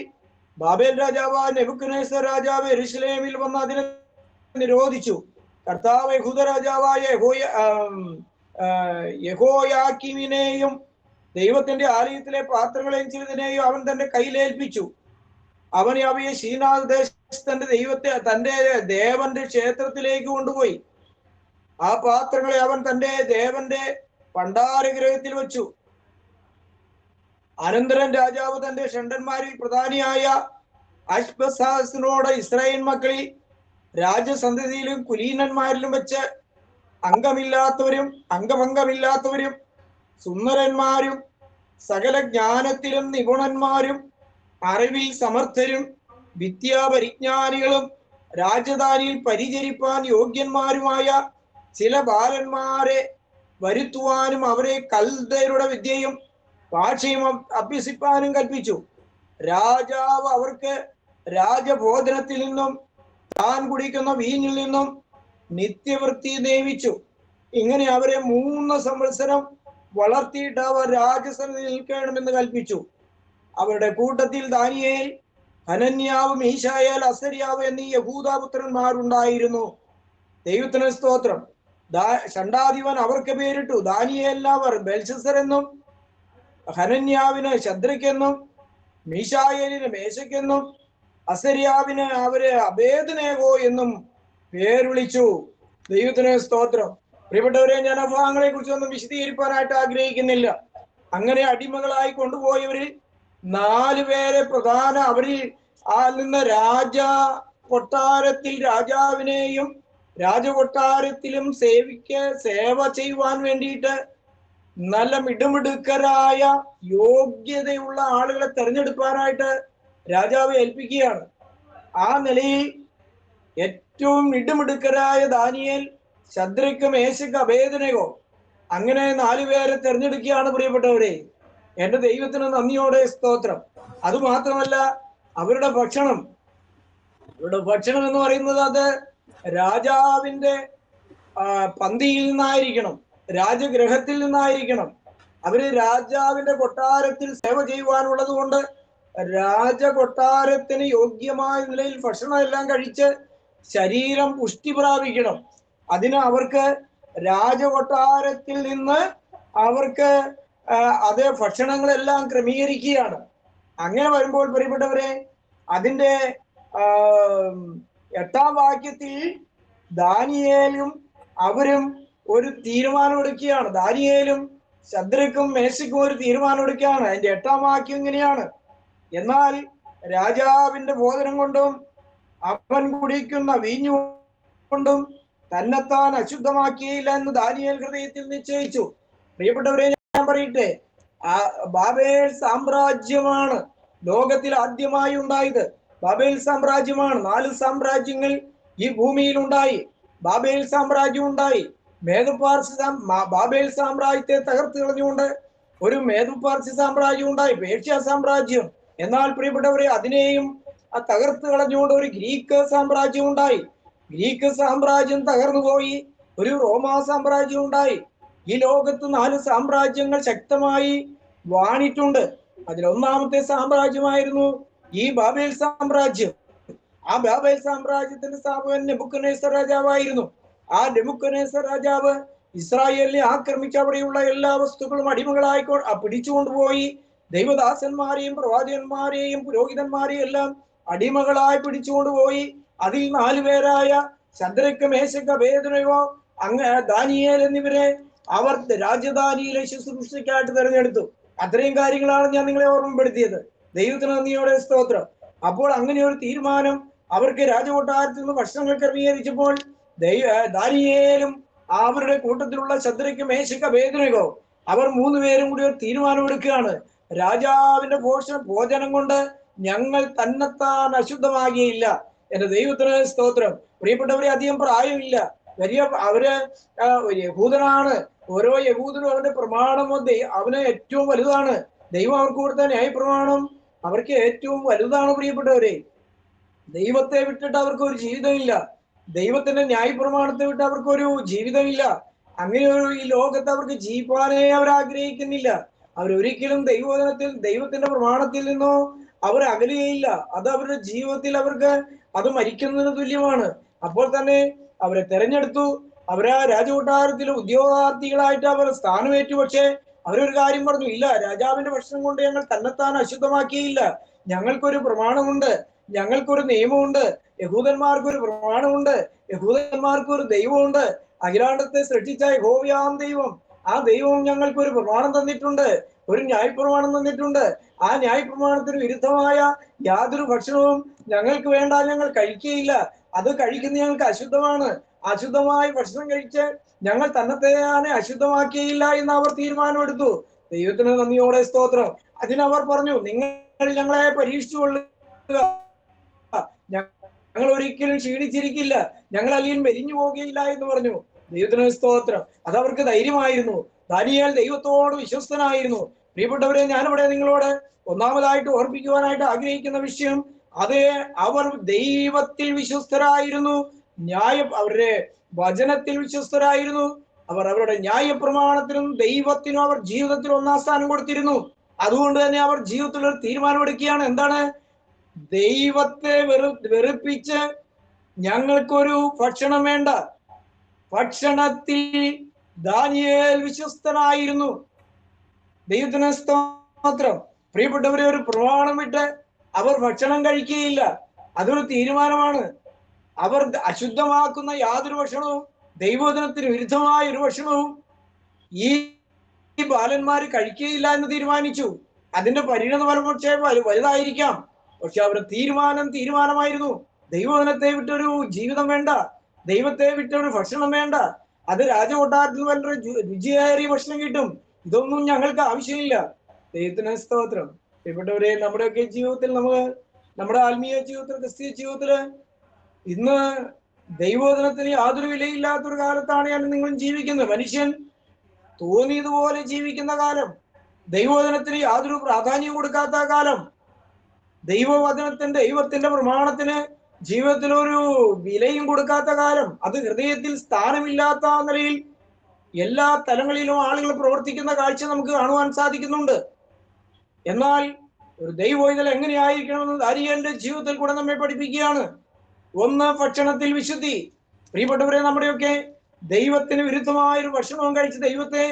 ബാബേൽ രാജാവായ നെബൂഖദ്നേസർ രാജാവ് യെരുശലേമിൽ വന്ന് അതിനെ നിരോധിച്ചു. കർത്താവ് യഹൂദ രാജാവായ യഹോയാക്കീമിനെയും ദൈവത്തിന്റെ ആലയത്തിലെ പാത്രങ്ങളെയും ചിലതിനെയും അവൻ തന്റെ കയ്യിലേൽപ്പിച്ചു. അവൻ അവയെ ശീനാദ് ദേശത്തിന്റെ തന്റെ ദേവന്റെ ക്ഷേത്രത്തിലേക്ക് കൊണ്ടുപോയി. ആ പാത്രങ്ങളെ അവൻ തന്റെ ദേവന്റെ ഭണ്ഡാരഗൃഹത്തിൽ വെച്ചു. അനന്തരം രാജാവ് തന്റെ ഷണ്ഡന്മാരിൽ പ്രധാനിയായ അശ്ബസാസിനോട് ഇസ്രായേൽ മക്കളിൽ രാജസന്തതിയിലും കുലീനന്മാരിലും വെച്ച് അംഗഭംഗമില്ലാത്തവരും സുന്ദരന്മാരും സകല ജ്ഞാനത്തിലും നിപുണന്മാരും അറിവിൽ സമർത്ഥരും വിദ്യാപരിജ്ഞാനികളും രാജധാനിയിൽ പരിചരിപ്പാൻ യോഗ്യന്മാരുമായ ചില ബാലന്മാരെ വരുത്തുവാനും അവരെ കൽദയരുടെ വിദ്യയും ഭാഷയും അഭ്യസിപ്പാനും കൽപ്പിച്ചു. രാജാവ് അവർക്ക് രാജഭോജനത്തിൽ നിന്നും താൻ കുടിക്കുന്ന വീഞ്ഞിൽ നിന്നും നിത്യവൃത്തി നിയമിച്ചു. ഇങ്ങനെ അവരെ 3 സംവത്സരം വളർത്തിയിട്ട് അവർ രാജസന്നിധിയിൽ നിൽക്കണമെന്ന് കൽപ്പിച്ചു. അവരുടെ കൂട്ടത്തിൽ ദാനിയേൽ, ഹനന്യാവ്, മീശായേൽ, അസര്യാവ് എന്നീ യഹൂദാപുത്രന്മാരുണ്ടായിരുന്നു. ദൈവത്തിന് സ്തോത്രം. ഷണ്ടാധിപൻ അവർക്ക് പേരിട്ടു. ദാനിയേലിന് അവർ ബെൽശസ്സർ എന്നും, ഹനന്യാവിന് ശദ്രക്കെന്നും, മീശായേലിന് മേശക്കെന്നും, അസര്യാവിന് അവര് അബേദ്നേഗോ എന്നും പേർ വിളിച്ചു. ദൈവത്തിന് സ്തോത്രം. പ്രിയപ്പെട്ടവരെ, ഞാൻ ആ ഭാഗങ്ങളെ കുറിച്ചൊന്നും വിശദീകരിക്കാനായിട്ട് ആഗ്രഹിക്കുന്നില്ല. അങ്ങനെ അടിമകളായി കൊണ്ടുപോയവരിൽ 4 പേരെ പ്രധാന, അവരിൽ നിന്ന് കൊട്ടാരത്തിൽ രാജാവിനെയും രാജകൊട്ടാരത്തിലും സേവ ചെയ്യുവാൻ വേണ്ടിയിട്ട് നല്ല മിടുമിടുക്കരായ യോഗ്യതയുള്ള ആളുകളെ തെരഞ്ഞെടുക്കാനായിട്ട് രാജാവ് ഏൽപ്പിക്കുകയാണ്. ആ നിലയിൽ ഏറ്റവും മിടുമിടുക്കരായ ദാനിയേൽ, ശദ്രക്ക്, മേശക്ക്, അബേദ്നേഗോ, അങ്ങനെ 4 പേരെ തെരഞ്ഞെടുക്കുകയാണ്. പ്രിയപ്പെട്ടവരെ, എന്റെ ദൈവത്തിന് നന്ദിയോടെ സ്തോത്രം. അതുമാത്രമല്ല, അവരുടെ ഭക്ഷണം എന്ന് പറയുന്നത് അത് രാജാവിന്റെ പന്തിയിൽ നിന്നായിരിക്കണം, രാജഗൃഹത്തിൽ നിന്നായിരിക്കണം. അവര് രാജാവിന്റെ കൊട്ടാരത്തിൽ സേവ ചെയ്യുവാനുള്ളത് കൊണ്ട് രാജകൊട്ടാരത്തിന് യോഗ്യമായ നിലയിൽ ഭക്ഷണം എല്ലാം കഴിച്ച് ശരീരം പുഷ്ടി പ്രാപിക്കണം. അതിന് അവർക്ക് രാജകൊട്ടാരത്തിൽ നിന്ന് അവർക്ക് അതേ ഭക്ഷണങ്ങളെല്ലാം ക്രമീകരിക്കുകയാണ്. അങ്ങനെ വരുമ്പോൾ പ്രിയപ്പെട്ടവരെ, അതിന്റെ 8-ാം വാക്യത്തിൽ ദാനിയേലും അവരും ഒരു തീരുമാനമെടുക്കുകയാണ്. ദാനിയേലും ശദ്രക്കും മേശക്കും ഒരു തീരുമാനമെടുക്കുകയാണ്. അതിന്റെ 8-ാം വാക്യം ഇങ്ങനെയാണ്: എന്നാൽ രാജാവിന്റെ ഭോജനം കൊണ്ടും അവൻ കുടിക്കുന്ന വീഞ്ഞു കൊണ്ടും തന്നെത്താൻ അശുദ്ധമാക്കിയില്ല എന്ന് ദാനിയേൽ ഹൃദയത്തിൽ നിശ്ചയിച്ചു. പ്രിയപ്പെട്ടവരെ, ഞാൻ പറയട്ടെ, ബാബേൽ സാമ്രാജ്യമാണ് ലോകത്തിൽ ആദ്യമായി ഉണ്ടായത്. ബാബേൽ സാമ്രാജ്യമാണ്. 4 സാമ്രാജ്യങ്ങൾ ഈ ഭൂമിയിൽ ഉണ്ടായി. ബാബേൽ സാമ്രാജ്യം ഉണ്ടായി. ബാബേൽ സാമ്രാജ്യത്തെ തകർത്ത് കളഞ്ഞുകൊണ്ട് ഒരു മേദുപാർസി സാമ്രാജ്യം ഉണ്ടായി, പേർഷ്യ സാമ്രാജ്യം. എന്നാൽ പ്രിയപ്പെട്ടവരെ, അതിനെയും തകർത്ത് കളഞ്ഞുകൊണ്ട് ഒരു ഗ്രീക്ക് സാമ്രാജ്യം ഉണ്ടായി. ഗ്രീക്ക് സാമ്രാജ്യം തകർന്നു പോയി, ഒരു റോമാ സാമ്രാജ്യം ഉണ്ടായി. ഈ ലോകത്ത് 4 സാമ്രാജ്യങ്ങൾ ശക്തമായി വാണിട്ടുണ്ട്. അതിൽ 1-ാമത്തെ സാമ്രാജ്യമായിരുന്നു ഈ ബാബേൽ സാമ്രാജ്യം. ആ ബാബേൽ സാമ്രാജ്യത്തിന്റെ സ്ഥാപകൻ നെബൂഖദ്നേസർ രാജാവായിരുന്നു. ആ നെബൂഖദ്നേസർ രാജാവ് ഇസ്രായേലിനെ ആക്രമിച്ച് അവിടെയുള്ള എല്ലാ വസ്തുക്കളും അടിമകളായി പിടിച്ചുകൊണ്ടുപോയി ദൈവദാസന്മാരെയും പ്രവാചകന്മാരെയും പുരോഹിതന്മാരെയും എല്ലാം അടിമകളായി പിടിച്ചുകൊണ്ടുപോയി. അതിൽ 4 പേരായ ശദ്രക്ക്, മേശക്ക്, അബേദ്നേഗോ, ദാനിയേൽ എന്നിവരെ അവർ രാജധാനിയിലെ ശുശ്രൂഷയ്ക്കായിട്ട് തെരഞ്ഞെടുത്തു. അത്രയും കാര്യങ്ങളാണ് ഞാൻ നിങ്ങളെ ഓർമ്മപ്പെടുത്തിയത്. ദൈവത്തിന് നന്ദിയോടെ സ്തോത്രം. അപ്പോൾ അങ്ങനെ ഒരു തീരുമാനം അവർക്ക് രാജകൊട്ടാരത്തിൽ നിന്ന് ഭക്ഷണങ്ങൾ ക്രമീകരിച്ചപ്പോൾ ദാനിയേലും അവരുടെ കൂട്ടത്തിലുള്ള ശദ്രക്ക്, മേശക്ക്, അബേദ്നേഗോ അവർ 3 പേരും കൂടി ഒരു തീരുമാനം എടുക്കുകയാണ്: രാജാവിന്റെ ഭോജനം കൊണ്ട് ഞങ്ങൾ തന്നെത്താൻ അശുദ്ധമാകിയില്ല. എന്റെ ദൈവത്തിന് സ്തോത്രം. പ്രിയപ്പെട്ടവരെ, അധികം പ്രായമില്ല, അവര് യഹൂദനാണ്. ഓരോ യഹൂദനും അവന്റെ പ്രമാണം അവന് ഏറ്റവും വലുതാണ്. ദൈവം അവർക്ക് കൊടുത്ത ന്യായപ്രമാണം അവർക്ക് ഏറ്റവും വലുതാണ്. പ്രിയപ്പെട്ടവരെ, ദൈവത്തെ വിട്ടിട്ട് അവർക്ക് ഒരു ജീവിതമില്ല. ദൈവത്തിന്റെ ന്യായപ്രമാണത്തെ വിട്ട് അവർക്കൊരു ജീവിതമില്ല. അങ്ങനെ ഈ ലോകത്ത് അവർക്ക് ജീവിക്കാനേ അവർ ആഗ്രഹിക്കുന്നില്ല. അവരൊരിക്കലും ദൈവത്തിന്റെ പ്രമാണത്തിൽ നിന്നോ അവർ അകലുകയില്ല. അത് അവരുടെ ജീവിതത്തിൽ അവർക്ക് അത് മരിക്കുന്നതിന് തുല്യമാണ്. അപ്പോൾ തന്നെ അവരെ തെരഞ്ഞെടുത്തു. അവരെ രാജകൊട്ടാരത്തിൽ ഉദ്യോഗാർത്ഥികളായിട്ട് അവർ സ്ഥാനമേറ്റു. പക്ഷെ അവരൊരു കാര്യം പറഞ്ഞു: ഇല്ല, രാജാവിന്റെ ഭക്ഷണം കൊണ്ട് ഞങ്ങൾ തന്നെത്താൻ അശുദ്ധമാക്കിയില്ല. ഞങ്ങൾക്കൊരു പ്രമാണമുണ്ട്, ഞങ്ങൾക്കൊരു നിയമമുണ്ട്, യഹൂദന്മാർക്കൊരു പ്രമാണമുണ്ട്, യഹൂദന്മാർക്കൊരു ദൈവമുണ്ട്. അഖിലാണ്ടത്തെ സൃഷ്ടിച്ച യഹോവയാം ദൈവം, ആ ദൈവം ഞങ്ങൾക്കൊരു പ്രമാണം തന്നിട്ടുണ്ട്, ഒരു ന്യായപ്രമാണം തന്നിട്ടുണ്ട്. ആ ന്യായപ്രമാണത്തിന് വിരുദ്ധമായ യാതൊരു ഭക്ഷണവും ഞങ്ങൾക്ക് വേണ്ട, ഞങ്ങൾ കഴിക്കുകയില്ല. അത് കഴിക്കുന്നത് ഞങ്ങൾക്ക് അശുദ്ധമാണ്. അശുദ്ധമായ ഭക്ഷണം കഴിച്ച് ഞങ്ങൾ തന്നെത്താനെ അശുദ്ധമാക്കിയില്ല എന്ന് അവർ തീരുമാനമെടുത്തു. ദൈവത്തിന് നന്ദിയോടെ സ്തോത്രം. അതിനവർ പറഞ്ഞു: നിങ്ങൾ ഞങ്ങളെ പരീക്ഷിച്ചുകൊള്ളുക, ഞങ്ങൾ ഒരിക്കലും ക്ഷീണിച്ചിരിക്കില്ല, ഞങ്ങൾ അല്ലെങ്കിൽ മെലിഞ്ഞു പോകുകയില്ല എന്ന് പറഞ്ഞു. ദൈവത്തിന് സ്തോത്രം. അതവർക്ക് ധൈര്യമായിരുന്നു. ദാനിയേൽ ദൈവത്തോട് വിശ്വസ്തനായിരുന്നു. പ്രിയപ്പെട്ടവരെ, ഞാനിവിടെ നിങ്ങളോട് ഒന്നാമതായിട്ട് ഓർപ്പിക്കുവാനായിട്ട് ആഗ്രഹിക്കുന്ന വിഷയം, അതേ, അവർ ദൈവത്തിൽ വിശ്വസ്തരായിരുന്നു, അവരുടെ വചനത്തിൽ വിശ്വസ്തരായിരുന്നു, അവർ അവരുടെ ന്യായപ്രമാണത്തിനും ദൈവത്തിനും അവർ ജീവിതത്തിൽ ഒന്നാം സ്ഥാനം കൊടുത്തിരുന്നു. അതുകൊണ്ട് തന്നെ അവർ ജീവിതത്തിൽ ഒരു തീരുമാനമെടുക്കുകയാണ്. എന്താണ്? ദൈവത്തെ വെറുപ്പിച്ച് ഞങ്ങൾക്കൊരു ഭക്ഷണം വേണ്ട. ഭക്ഷണത്തിൽ ദാനിയേൽ വിശ്വസ്തനായിരുന്നു. ദൈവത്തിന് സ്തോത്രം. പ്രിയപ്പെട്ടവരെ, ഒരു പ്രമാണം വിട്ട് അവർ ഭക്ഷണം കഴിക്കുകയില്ല. അതൊരു തീരുമാനമാണ്. അവർ അശുദ്ധമാക്കുന്ന യാതൊരു ഭക്ഷണവും, ദൈവവചനത്തിന് വിരുദ്ധമായ ഒരു ഭക്ഷണവും ഈ ബാലന്മാർ കഴിക്കുകയില്ല എന്ന് തീരുമാനിച്ചു. അതിന്റെ പരിണത ഫലം പക്ഷേ വലുതായിരിക്കാം. പക്ഷെ അവരുടെ തീരുമാനമായിരുന്നു. ദൈവവചനത്തെ വിട്ടൊരു ജീവിതം വേണ്ട, ദൈവത്തെ വിട്ടൊരു ഭക്ഷണം വേണ്ട. അത് രാജകൊട്ടാരത്തിൽ വളരെ രുചിയേറിയ ഭക്ഷണം കിട്ടും, ഇതൊന്നും ഞങ്ങൾക്ക് ആവശ്യമില്ല. ദൈവത്തിന് സ്തോത്രം. പ്രിയപ്പെട്ടവരെ, നമ്മുടെയൊക്കെ ജീവിതത്തിൽ നമ്മുടെ ആത്മീയ ജീവിതത്തിൽ, ക്രിസ്തീയ ജീവിതത്തില് ഇന്ന് ദൈവവചനത്തിന് യാതൊരു വിലയില്ലാത്തൊരു കാലത്താണ് ഞാൻ നിങ്ങളും ജീവിക്കുന്നത്. മനുഷ്യൻ തോന്നിയതുപോലെ ജീവിക്കുന്ന കാലം, ദൈവവചനത്തിന് യാതൊരു പ്രാധാന്യം കൊടുക്കാത്ത കാലം, ദൈവത്തിന്റെ പ്രമാണത്തിന് ജീവിതത്തിൽ ഒരു വിലയും കൊടുക്കാത്ത കാലം, അത് ഹൃദയത്തിൽ സ്ഥാനമില്ലാത്ത നിലയിൽ എല്ലാ തലങ്ങളിലും ആളുകൾ പ്രവർത്തിക്കുന്ന കാഴ്ച നമുക്ക് കാണുവാൻ സാധിക്കുന്നുണ്ട്. എന്നാൽ ഒരു ദൈവവൈതൽ എങ്ങനെയായിരിക്കണമെന്ന് ദാനിയേലിന്റെ ജീവിതത്തിൽ കൂടെ നമ്മെ പഠിപ്പിക്കുകയാണ്. ഒന്ന്, ഭക്ഷണത്തിൽ വിശുദ്ധി. പ്രിയപ്പെട്ടവരെ, നമ്മുടെയൊക്കെ ദൈവത്തിന് വിരുദ്ധമായ ഒരു ഭക്ഷണവും കഴിച്ച് ദൈവത്തെ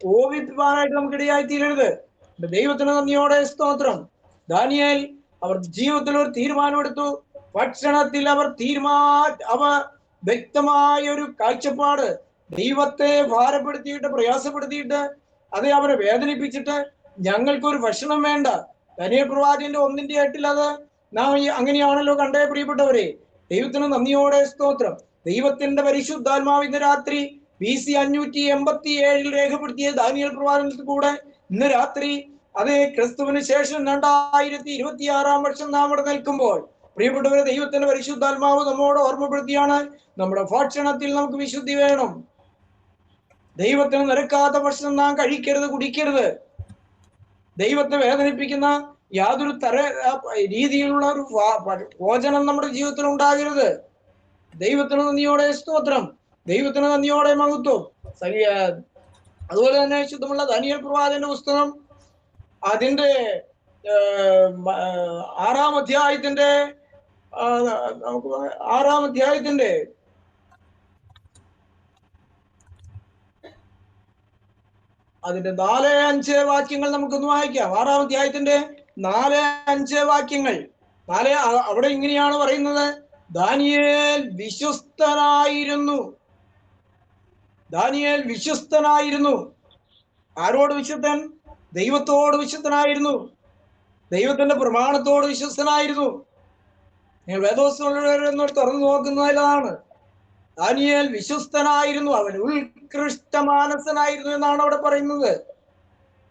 കോപിപ്പാനായിട്ട് നമുക്കിടയായി തീരരുത്. ദൈവത്തിന് നന്ദിയോടെ സ്തോത്രം. ദാനിയേൽ അവർ ജീവിതത്തിൽ ഒരു തീരുമാനമെടുത്തു. ഭക്ഷണത്തിൽ അവർ വ്യക്തമായ ഒരു കാഴ്ചപ്പാട്, ദൈവത്തെ ഭാരപ്പെടുത്തിയിട്ട്, പ്രയാസപ്പെടുത്തിയിട്ട്, അത് അവരെ വേദനിപ്പിച്ചിട്ട് ഞങ്ങൾക്കൊരു ഭക്ഷണം വേണ്ട. ദാനിയേൽ പ്രവാചകന്റെ 1:8 അത് നാം അങ്ങനെയാണല്ലോ കണ്ടേ. പ്രിയപ്പെട്ടവരെ, ദൈവത്തിന് നന്ദിയോടെ സ്തോത്രം. ദൈവത്തിന്റെ പരിശുദ്ധാത്മാവ് ഇന്ന് രാത്രി BC 587 രേഖപ്പെടുത്തിയ ദാനിയേൽ പ്രവാചകത്തിൽ കൂടെ ഇന്ന് രാത്രി, അതേ ക്രിസ്തുവിന് ശേഷം 2026 വർഷം നാം ഇവിടെ നിൽക്കുമ്പോൾ, പ്രിയപ്പെട്ടവരെ, ദൈവത്തിന്റെ പരിശുദ്ധാത്മാവ് നമ്മോട് ഓർമ്മപ്പെടുത്തിയാണ്, നമ്മുടെ ഭക്ഷണത്തിൽ നമുക്ക് വിശുദ്ധി വേണം. ദൈവത്തിന് നിരക്കാത്ത ഭക്ഷണം നാം കഴിക്കരുത്, കുടിക്കരുത്. ദൈവത്തെ വേദനിപ്പിക്കുന്ന യാതൊരു രീതിയിലുള്ള ഒരു ഭോജനം നമ്മുടെ ജീവിതത്തിൽ ഉണ്ടാകരുത്. ദൈവത്തിന് നന്ദിയോടെ സ്തോത്രം. ദൈവത്തിന് നന്ദിയോടെ മഹത്വം. അതുപോലെ തന്നെ ശുദ്ധമുള്ള ദാനിയേൽ പ്രവാചകന്റെ പുസ്തകം അതിന്റെ 6-ാം അധ്യായത്തിന്റെ അതിന്റെ 4-5 വാക്യങ്ങൾ നമുക്കൊന്ന് വായിക്കാം. 6-ാം അധ്യായത്തിന്റെ 4-5 വാക്യങ്ങൾ. അവിടെ ഇങ്ങനെയാണ് പറയുന്നത്: ദാനിയേൽ വിശ്വസ്തനായിരുന്നു. ദാനിയേൽ വിശ്വസ്തനായിരുന്നു. ആരോട് വിശ്വസ്തൻ? ദൈവത്തോട് വിശ്വസ്തനായിരുന്നു. ദൈവത്തിന്റെ പ്രമാണത്തോട് വിശ്വസ്തനായിരുന്നു. വേദോസ്തം തുറന്നു നോക്കുന്നതാണ്. ദാനിയേൽ വിശ്വസ്തനായിരുന്നു. അവൻ ഉത്കൃഷ്ട മാനസനായിരുന്നു എന്നാണ് അവിടെ പറയുന്നത്.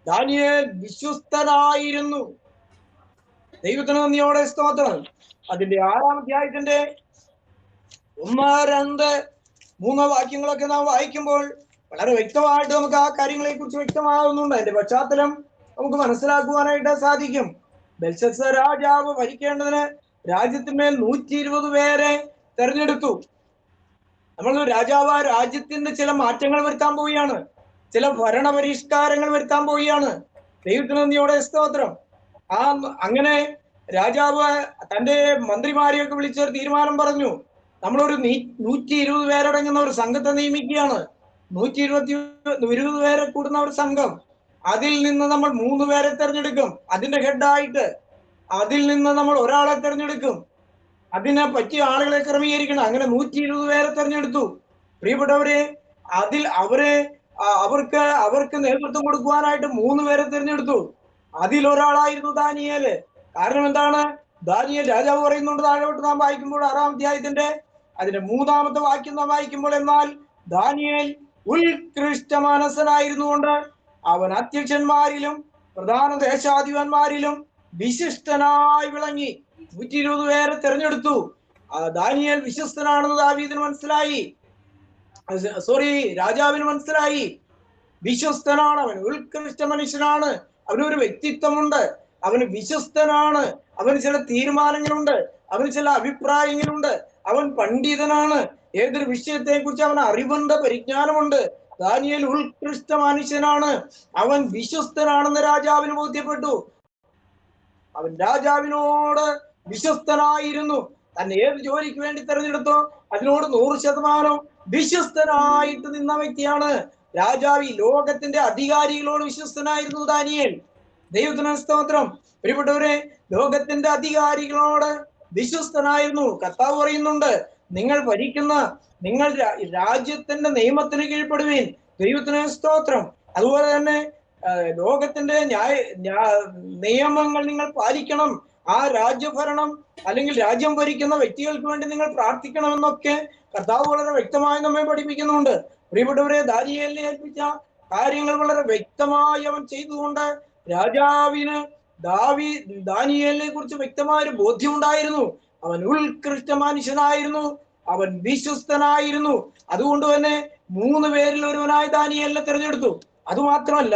ദാനിയേൽ വിശ്വസ്തനായിരുന്നു. ദൈവത്തിന് നന്ദിയോടെ സ്തോത്രം. അതിന്റെ 6-ാം അധ്യായത്തിന്റെ 1, 2, 3 വാക്യങ്ങളൊക്കെ നാം വായിക്കുമ്പോൾ വളരെ വ്യക്തമായിട്ട് നമുക്ക് ആ കാര്യങ്ങളെ കുറിച്ച് വ്യക്തമാകുന്നുണ്ട്. അതിന്റെ പശ്ചാത്തലം നമുക്ക് മനസ്സിലാക്കുവാനായിട്ട് സാധിക്കും. ബെൽശസ്സർ രാജാവ് ഭരിക്കേണ്ടതിന് രാജ്യത്തിന്മേൽ 120 പേരെ തെരഞ്ഞെടുത്തു. നമ്മൾ രാജാവ് ആ രാജ്യത്തിന്റെ ചില മാറ്റങ്ങൾ വരുത്താൻ പോവുകയാണ്, ചില ഭരണ പരിഷ്കാരങ്ങൾ വരുത്താൻ പോവുകയാണ്. ദൈവത്തിന് നന്ദിയോടെ സ്തോത്രം. അങ്ങനെ രാജാവ് തന്റെ മന്ത്രിമാരെയൊക്കെ വിളിച്ചൊരു തീരുമാനം പറഞ്ഞു. നമ്മളൊരു 120 പേരടങ്ങുന്ന ഒരു സംഘത്തെ നിയമിക്കുകയാണ്. 120 പേരെ കൂടുന്ന ഒരു സംഘം. അതിൽ നിന്ന് നമ്മൾ 3 പേരെ തെരഞ്ഞെടുക്കും അതിന്റെ ഹെഡായിട്ട്. അതിൽ നിന്ന് നമ്മൾ ഒരാളെ തെരഞ്ഞെടുക്കും, അതിനെ പറ്റിയ ആളുകളെ ക്രമീകരിക്കണം. അങ്ങനെ 120 പേരെ തെരഞ്ഞെടുത്തു. പ്രിയപ്പെട്ടവരെ, അതിൽ അവർക്ക് നേതൃത്വം കൊടുക്കുവാനായിട്ട് 3 പേരെ തിരഞ്ഞെടുത്തു. അതിലൊരാളായിരുന്നു ദാനിയേല്. കാരണം എന്താണ്? ദാനിയേൽ രാജാവ് പറയുന്നുണ്ട്, താഴോട്ട് നാം വായിക്കുമ്പോൾ 6-ാം അധ്യായത്തിന്റെ അതിന്റെ 3-ാമത്തെ വാക്യം നാം വായിക്കുമ്പോൾ, എന്നാൽ ദാനിയേൽ ഉത്കൃഷ്ട മനസ്സനായിരുന്നുകൊണ്ട് അവൻ അധ്യക്ഷന്മാരിലും പ്രധാന ദേശാധിപന്മാരിലും വിശിഷ്ടനായി വിളങ്ങി. 120 പേരെ തെരഞ്ഞെടുത്തു. ദാനിയേൽ വിശ്വസ്തനാണെന്ന് ദാവീദിന് മനസ്സിലായി. രാജാവിന് മനസ്സിലായി. വിശ്വസ്തനാണ് അവൻ, ഉത്കൃഷ്ട മനുഷ്യനാണ്, അവനൊരു വ്യക്തിത്വമുണ്ട്, അവന് വിശ്വസ്തനാണ്, അവന് ചില തീരുമാനങ്ങളുണ്ട്, അവന് ചില അഭിപ്രായങ്ങളുണ്ട്, അവൻ പണ്ഡിതനാണ്, ഏതൊരു വിഷയത്തെ കുറിച്ച് അവന് അറിവുണ്ട്, പരിജ്ഞാനമുണ്ട്. ദാനിയേൽ ഉത്കൃഷ്ട മനുഷ്യനാണ്, അവൻ വിശ്വസ്തനാണെന്ന് രാജാവിന് ബോധ്യപ്പെട്ടു. അവൻ രാജാവിനോട് വിശ്വസ്തനായിരുന്നു. തന്നെ ഏത് ജോലിക്ക് വേണ്ടി തെരഞ്ഞെടുത്തോ അതിനോട് 100% വിശ്വസ്തനായിട്ട് നിന്ന വ്യക്തിയാണ് രാജാവ്. ഈ ലോകത്തിന്റെ അധികാരികളോട് വിശ്വസ്തനായിരുന്നു ദാനിയേൽ. ദൈവത്തിന് സ്തോത്രം. പ്രിയപ്പെട്ടവരെ, ലോകത്തിന്റെ അധികാരികളോട് വിശ്വസ്തനായിരുന്നു. കർത്താവ് പറയുന്നുണ്ട്, നിങ്ങൾ ഭരിക്കുന്ന നിങ്ങൾ രാജ്യത്തിന്റെ നിയമത്തിന് കീഴ്പ്പെടുവീൻ. ദൈവത്തിന് സ്തോത്രം. അതുപോലെ തന്നെ ലോകത്തിന്റെ നിയമങ്ങൾ നിങ്ങൾ പാലിക്കണം. ആ രാജ്യഭരണം അല്ലെങ്കിൽ രാജ്യം ഭരിക്കുന്ന വ്യക്തികൾക്ക് വേണ്ടി നിങ്ങൾ പ്രാർത്ഥിക്കണമെന്നൊക്കെ കർത്താവ് വളരെ വ്യക്തമായി നമ്മെ പഠിപ്പിക്കുന്നുണ്ട്. പ്രിയപ്പെട്ടവരെ, ദാനിയേലിനെ ഏൽപ്പിച്ച കാര്യങ്ങൾ വളരെ വ്യക്തമായി അവൻ ചെയ്തുകൊണ്ട് രാജാവിന് ദാനിയേലിനെ കുറിച്ച് വ്യക്തമായ ഒരു ബോധ്യം ഉണ്ടായിരുന്നു. അവൻ ഉത്കൃഷ്ട മനുഷ്യനായിരുന്നു, അവൻ വിശ്വസ്തനായിരുന്നു. അതുകൊണ്ട് തന്നെ 3 പേരിൽ ഒരുവനായി ദാനിയേലിനെ തിരഞ്ഞെടുത്തു. അതുമാത്രമല്ല,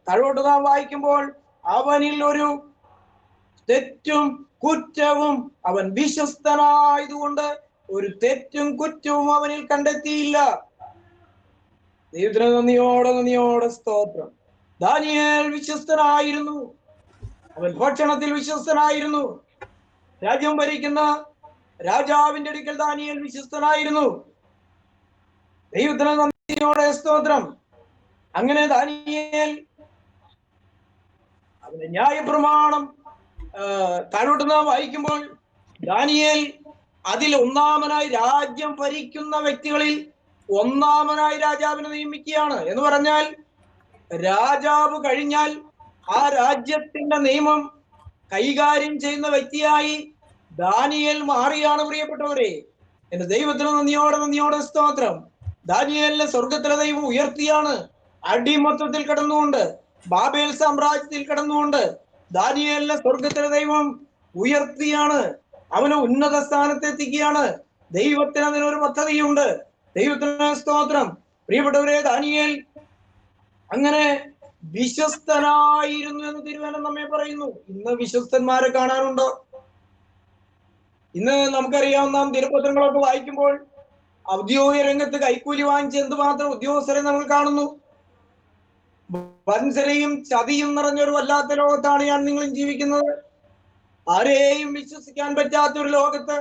താഴോട്ട് നാം വായിക്കുമ്പോൾ അവനിൽ ഒരു തെറ്റും കുറ്റവും, അവൻ വിശ്വസ്തനായതുകൊണ്ട് ഒരു തെറ്റും കുറ്റവും അവനിൽ കണ്ടെത്തിയില്ല. ദൈവത്തിന് നന്ദിയോടെ സ്തോത്രം. ദാനിയേൽ വിശ്വസ്തനായിരുന്നു. അവൻ ഭക്ഷണത്തിൽ വിശ്വസ്തനായിരുന്നു. രാജ്യം ഭരിക്കുന്ന രാജാവിന്റെ അടുക്കൽ ദാനിയേൽ വിശ്വസ്തനായിരുന്നു. ദൈവത്തിന് നന്ദിയോടെ സ്തോത്രം. അങ്ങനെ ദാനിയേൽ അവന്റെ ന്യായപ്രമാണം താഴോട്ട് നാം വായിക്കുമ്പോൾ ദാനിയേൽ അതിൽ ഒന്നാമനായി രാജ്യം ഭരിക്കുന്ന വ്യക്തികളിൽ ഒന്നാമനായി രാജാവിനെ നിയമിക്കുകയാണ്. എന്ന് പറഞ്ഞാൽ രാജാവ് കഴിഞ്ഞാൽ ആ രാജ്യത്തിന്റെ നിയമം കൈകാര്യം ചെയ്യുന്ന വ്യക്തിയായി ദാനിയേൽ മാറിയാണ്. പ്രിയപ്പെട്ടവരെ, എന്റെ ദൈവത്തിന് നന്ദിയോടെ സ്തോത്രം. ദാനിയേലിനെ സ്വർഗത്തിലെ ദൈവം ഉയർത്തിയാണ്. അടിമത്തത്തിൽ കിടന്നുകൊണ്ട്, ബാബേൽ സാമ്രാജ്യത്തിൽ കിടന്നുകൊണ്ട് ദാനിയേലിനെ സ്വർഗത്തിലെ ദൈവം ഉയർത്തിയാണ്. അവന് ഉന്നത സ്ഥാനത്ത് എത്തിക്കുകയാണ്. ദൈവത്തിന് അതിനൊരു പദ്ധതിയുണ്ട്. ദൈവത്തിന് സ്തോത്രം. പ്രിയപ്പെട്ടവരെ, ദാനിയേൽ അങ്ങനെ വിശ്വസ്തനായിരുന്നു എന്ന് തിരുവചനം നമ്മെ പറയുന്നു. ഇന്ന് വിശ്വസ്തന്മാരെ കാണാനുണ്ടോ? ഇന്ന് നമുക്കറിയാം, നാം ദിനപത്രങ്ങളൊക്കെ വായിക്കുമ്പോൾ ഔദ്യോഗിക രംഗത്ത് കൈക്കൂലി വാങ്ങിച്ച് എന്തുമാത്രം ഉദ്യോഗസ്ഥരെ നമ്മൾ കാണുന്നു. വഞ്ചനയും ചതിയും നിറഞ്ഞൊരു വല്ലാത്ത ലോകത്താണ് ഞാൻ നിങ്ങളും ജീവിക്കുന്നത്. ആരെയും വിശ്വസിക്കാൻ പറ്റാത്ത ഒരു ലോകത്ത്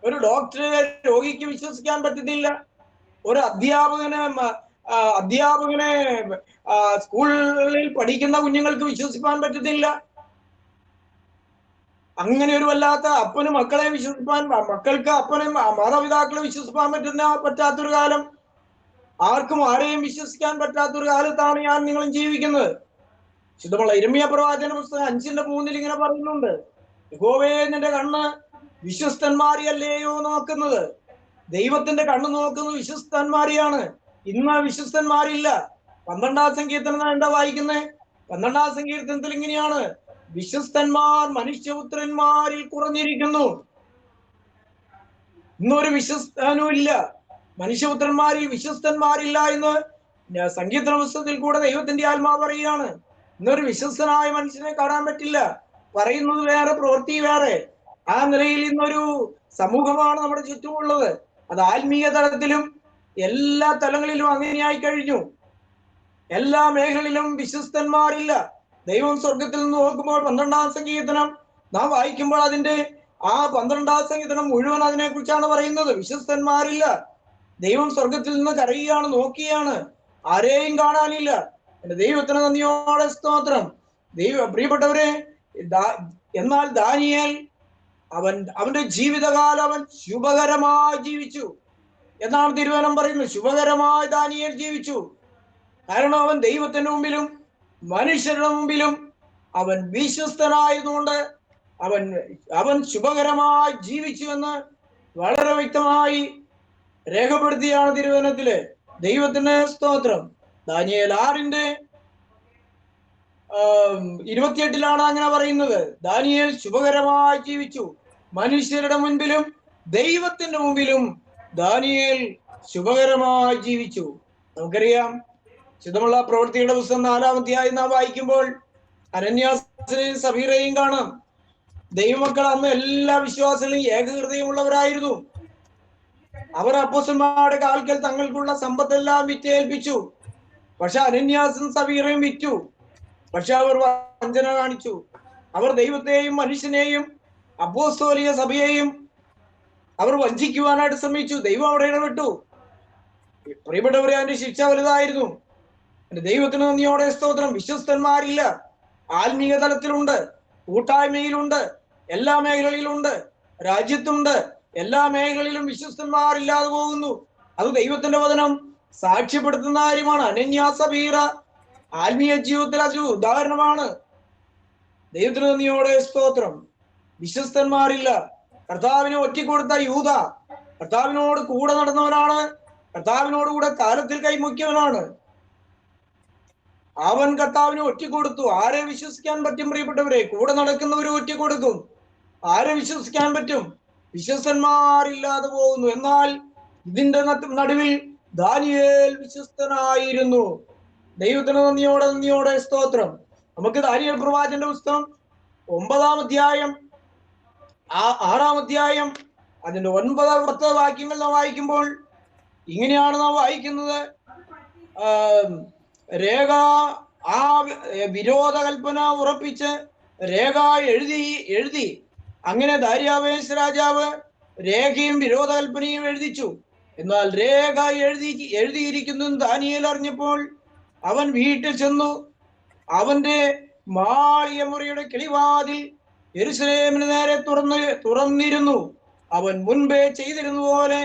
ഒരു ഡോക്ടറെ രോഗിക്ക് വിശ്വസിക്കാൻ പറ്റുന്നില്ല. ഒരു അധ്യാപകനെ സ്കൂളിൽ പഠിക്കുന്ന കുഞ്ഞുങ്ങൾക്ക് വിശ്വസിക്കാൻ പറ്റുന്നില്ല. അങ്ങനെ ഒരു വല്ലാത്ത അപ്പന് മക്കളെ വിശ്വസിപ്പാൻ, മക്കൾക്ക് അപ്പനെ മാതാപിതാക്കളെ വിശ്വസിപ്പാൻ പറ്റാത്തൊരു കാലം, ആർക്കും ആരെയും വിശ്വസിക്കാൻ പറ്റാത്തൊരു കാലത്താണ് ഞാൻ നിങ്ങളും ജീവിക്കുന്നത്. ശുദ്ധമുള്ള യിരെമ്യാ പ്രവാചന പുസ്തകം 5:3 ഇങ്ങനെ പറയുന്നുണ്ട്, യഹോവേ നിന്റെ കണ്ണ് വിശ്വസ്തന്മാരെയല്ലയോ നോക്കുന്നത്. ദൈവത്തിന്റെ കണ്ണ് നോക്കുന്നത് വിശ്വസ്തന്മാരെയാണ്. ഇന്ന് വിശ്വസ്തന്മാരില്ല. 12-ാം സങ്കീർത്തനം എന്താ വായിക്കുന്നത്? 12-ാം സങ്കീർത്തനത്തിൽ ഇങ്ങനെയാണ്, വിശ്വസ്തന്മാർ മനുഷ്യപുത്രന്മാരിൽ കുറഞ്ഞിരിക്കുന്നു. ഇന്നൊരു വിശ്വസ്തനും ഇല്ല. മനുഷ്യപുത്രന്മാരിൽ വിശ്വസ്തന്മാരില്ല എന്ന് സങ്കീർത്തന പുസ്തകത്തിൽ കൂടെ ദൈവത്തിന്റെ ആത്മാവ് പറയുകയാണ്. ഇന്നൊരു വിശ്വസ്തനായ മനുഷ്യനെ കാണാൻ പറ്റില്ല. പറയുന്നത് വേറെ, പ്രവൃത്തി വേറെ. ആ നിലയിൽ ഇന്നൊരു സമൂഹമാണ് നമ്മുടെ ചുറ്റുമുള്ളത്. അത് ആത്മീയ തലത്തിലും എല്ലാ തലങ്ങളിലും അങ്ങനെയായി കഴിഞ്ഞു. എല്ലാ മേഖലയിലും വിശ്വസ്തന്മാരില്ല. ദൈവം സ്വർഗത്തിൽ നിന്ന് നോക്കുമ്പോൾ 12-ാം സങ്കീർത്തനം നാം വായിക്കുമ്പോൾ അതിന്റെ ആ 12-ാം സങ്കീർത്തനം മുഴുവൻ അതിനെ കുറിച്ചാണ് പറയുന്നത്. വിശ്വസ്തന്മാരില്ല. ദൈവം സ്വർഗത്തിൽ നിന്ന് കരയുകയാണ്, നോക്കിയാണ്, ആരെയും കാണാനില്ല. എന്റെ ദൈവത്തിന് നന്ദിയോടെ സ്തോത്രം. പ്രിയപ്പെട്ടവരെ, എന്നാൽ ദാനിയേൽ അവന്റെ ജീവിതകാലം അവൻ ശുഭകരമായി ജീവിച്ചു എന്നാണ് തിരുവചനം പറയുന്നത്. ശുഭകരമായി ദാനിയേൽ ജീവിച്ചു. കാരണം അവൻ ദൈവത്തിന്റെ മുമ്പിലും മനുഷ്യരുടെ മുമ്പിലും അവൻ വിശ്വസ്തനായതുകൊണ്ട് അവൻ ശുഭകരമായി ജീവിച്ചു എന്ന് വളരെ വ്യക്തമായി രേഖപ്പെടുത്തിയാണ് തിരുവചനത്തില്. ദൈവത്തിന് സ്തോത്രം. ദാനിയേൽ 6:28 അങ്ങനെ പറയുന്നത്. ദാനിയേൽ ശുഭകരമായി ജീവിച്ചു. മനുഷ്യരുടെ മുൻപിലും ദൈവത്തിന്റെ മുമ്പിലും ദാനിയേൽ ശുഭകരമായി ജീവിച്ചു. നമുക്കറിയാം, ശുദ്ധമുള്ള പ്രവൃത്തിയുടെ പുസ്തകം 4-ാം അധ്യായം നാം വായിക്കുമ്പോൾ അനന്യാസിനെയും സഫീറയെയും കാണാം. ദൈവമക്കൾ അന്ന് എല്ലാ വിശ്വാസികളും ഏകഹൃദയമുള്ളവരായിരുന്നു. അവർ അപ്പോസ്തലന്മാരുടെ കാൽക്കൽ തങ്ങൾക്കുള്ള സമ്പത്തെല്ലാം വിറ്റേൽപ്പിച്ചു. പക്ഷെ അനന്യാസും സഫീറയും വിറ്റു. പക്ഷെ അവർ വഞ്ചന കാണിച്ചു. അവർ ദൈവത്തെയും മനുഷ്യനെയും അപ്പോസ്തോലിക സഭയെയും അവർ വഞ്ചിക്കുവാനായിട്ട് ശ്രമിച്ചു. ദൈവം അവിടെ ഇടപെട്ടു. പ്രിയപ്പെട്ടവരെ, അതിന്റെ ശിക്ഷ വലുതായിരുന്നു. എന്റെ ദൈവത്തിന് നന്ദിയോടെ സ്തോത്രം. വിശ്വസ്തന്മാരില്ല. ആത്മീയ തലത്തിലുണ്ട്, കൂട്ടായ്മയിലുണ്ട്, എല്ലാ മേഖലകളിലുണ്ട്, രാജ്യത്തുണ്ട്. എല്ലാ മേഖലകളിലും വിശ്വസ്തന്മാരില്ലാതെ പോകുന്നു. അത് ദൈവത്തിന്റെ വചനം സാക്ഷ്യപ്പെടുത്തുന്ന കാര്യമാണ്. അനന്യാ സഫീറ ആത്മീയ ജീവിതത്തിൽ അതൊരു ഉദാഹരണമാണ്. ദൈവത്തിന് നന്ദിയോടെ സ്തോത്രം. വിശ്വസ്തന്മാരില്ല. കർത്താവിനെ ഒറ്റിക്കൊടുത്ത യൂദ കർത്താവിനോട് കൂടെ നടന്നവനാണ്. കർത്താവിനോടുകൂടെ കാലത്തിൽ കൈമുക്കിയവനാണ്. അവൻ കർത്താവിനെ ഒറ്റിക്കൊടുത്തു. ആരെ വിശ്വസിക്കാൻ പറ്റും പ്രിയപ്പെട്ടവരെ? കൂടെ നടക്കുന്നവരെ ഒറ്റിക്കൊടുക്കും. ആരെ വിശ്വസിക്കാൻ പറ്റും? വിശ്വസ്തന്മാരില്ലാതെ പോകുന്നു. എന്നാൽ ഇതിന്റെ നടുവിൽ ദാനിയേൽ വിശ്വസ്തനായിരുന്നു. ദൈവത്തിന് നന്ദിയോടെ സ്തോത്രം. നമുക്ക് ദാനിയേൽ പ്രവാചകന്റെ പുസ്തകം 9-ാം അധ്യായം 6-ാം അധ്യായം അതിന്റെ 9-10 വാക്യങ്ങൾ നാം വായിക്കുമ്പോൾ ഇങ്ങനെയാണ് നാം വായിക്കുന്നത്. രേഖ ആ വിരോധ കൽപ്പന ഉറപ്പിച്ച് രേഖ എഴുതി. അങ്ങനെ ദാര്യാവേശ് രാജാവ് രേഖയും വിരോധ കൽപ്പനയും എഴുതിച്ചു. എന്നാൽ രേഖ എഴുതിയിരിക്കുന്നു ദാനിയേൽ അറിഞ്ഞപ്പോൾ അവൻ വീട്ടിൽ ചെന്നു. അവന്റെ മാളിക മുറിയുടെ കിളിവാതിൽ യെരൂശലേമിന് നേരെ തുറന്നിരുന്നു. അവൻ മുൻപേ ചെയ്തിരുന്ന പോലെ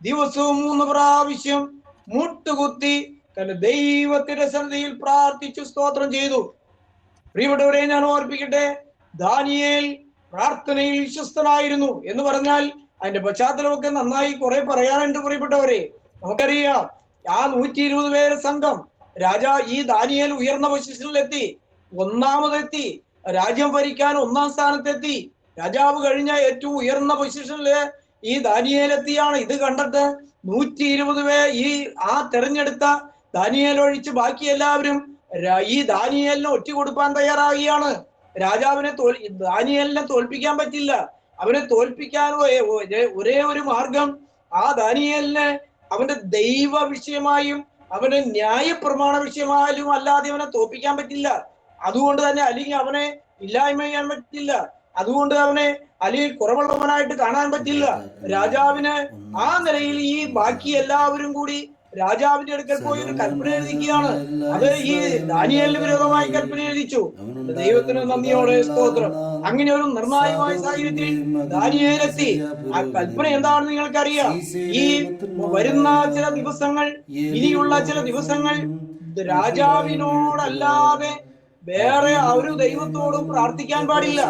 ദിവസവും 3 പ്രാവശ്യം മുട്ടുകുത്തി തന്റെ ദൈവത്തിന്റെ സന്നിധിയിൽ പ്രാർത്ഥിച്ചു സ്തോത്രം ചെയ്തു. പ്രിയപ്പെട്ടവരെ, ഞാൻ ഓർപ്പിക്കട്ടെ, ദാനിയേൽ പ്രാർത്ഥനയിൽ വിശ്വസ്തനായിരുന്നു എന്ന് പറഞ്ഞാൽ അതിന്റെ പശ്ചാത്തലമൊക്കെ നന്നായി കുറെ പറയാനുണ്ട്. പ്രിയപ്പെട്ടവരെ, നമുക്കറിയാം, ആ 120 പേര് സംഘം ഈ ദാനിയേൽ ഉയർന്ന പൊസിഷനിലെത്തി, ഒന്നാമതെത്തി, രാജ്യം ഭരിക്കാൻ 1-ാം സ്ഥാനത്തെത്തി. രാജാവ് കഴിഞ്ഞ ഏറ്റവും ഉയർന്ന പൊസിഷനില് ഈ ദാനിയേൽ എത്തിയാണ്. ഇത് കണ്ടിട്ട് 120 പേർ തെരഞ്ഞെടുത്ത ദാനിയേൽ ഒഴിച്ച് ബാക്കി എല്ലാവരും ഈ ദാനിയേലിനെ ഒറ്റുകൊടുക്കാൻ തയ്യാറാവുകയാണ്. രാജാവിനെ ദാനിയേലിനെ തോൽപ്പിക്കാൻ പറ്റില്ല. അവനെ തോൽപ്പിക്കാൻ ഒരേ ഒരു മാർഗം ആ ദാനിയേലിനെ അവന്റെ ദൈവ വിഷയമായും അവന്റെ ന്യായപ്രമാണ വിഷയമായാലും അല്ലാതെ അവനെ തോൽപ്പിക്കാൻ പറ്റില്ല. അതുകൊണ്ട് തന്നെ അല്ലെങ്കിൽ അവനെ ഇല്ലായ്മ ചെയ്യാൻ പറ്റില്ല. അതുകൊണ്ട് അവനെ അല്ലെങ്കിൽ കുറവുള്ളവനായിട്ട് കാണാൻ പറ്റില്ല. രാജാവിന് ആ നിലയിൽ ഈ ബാക്കി എല്ലാവരും കൂടി രാജാവിന്റെ അടുക്കൽ പോയി ഒരു കൽപ്പന എഴുതിക്കുകയാണ്. അത് ഈ ദാനിയേലിന് വിരോധമായി കൽപ്പന എഴുതിച്ചു. ദൈവത്തിന് നന്ദിയോടെ സ്തോത്രം. അങ്ങനെ ഒരു നിർണായകമായ സാഹചര്യത്തിൽ ദാനിയേലെത്തി. ആ കൽപ്പന എന്താണെന്ന് നിങ്ങൾക്കറിയാം. ഈ വരുന്ന ചില ദിവസങ്ങൾ, ഇനിയുള്ള ചില ദിവസങ്ങൾ രാജാവിനോടല്ലാതെ വേറെ ഒരു ദൈവത്തോടും പ്രാർത്ഥിക്കാൻ പാടില്ല.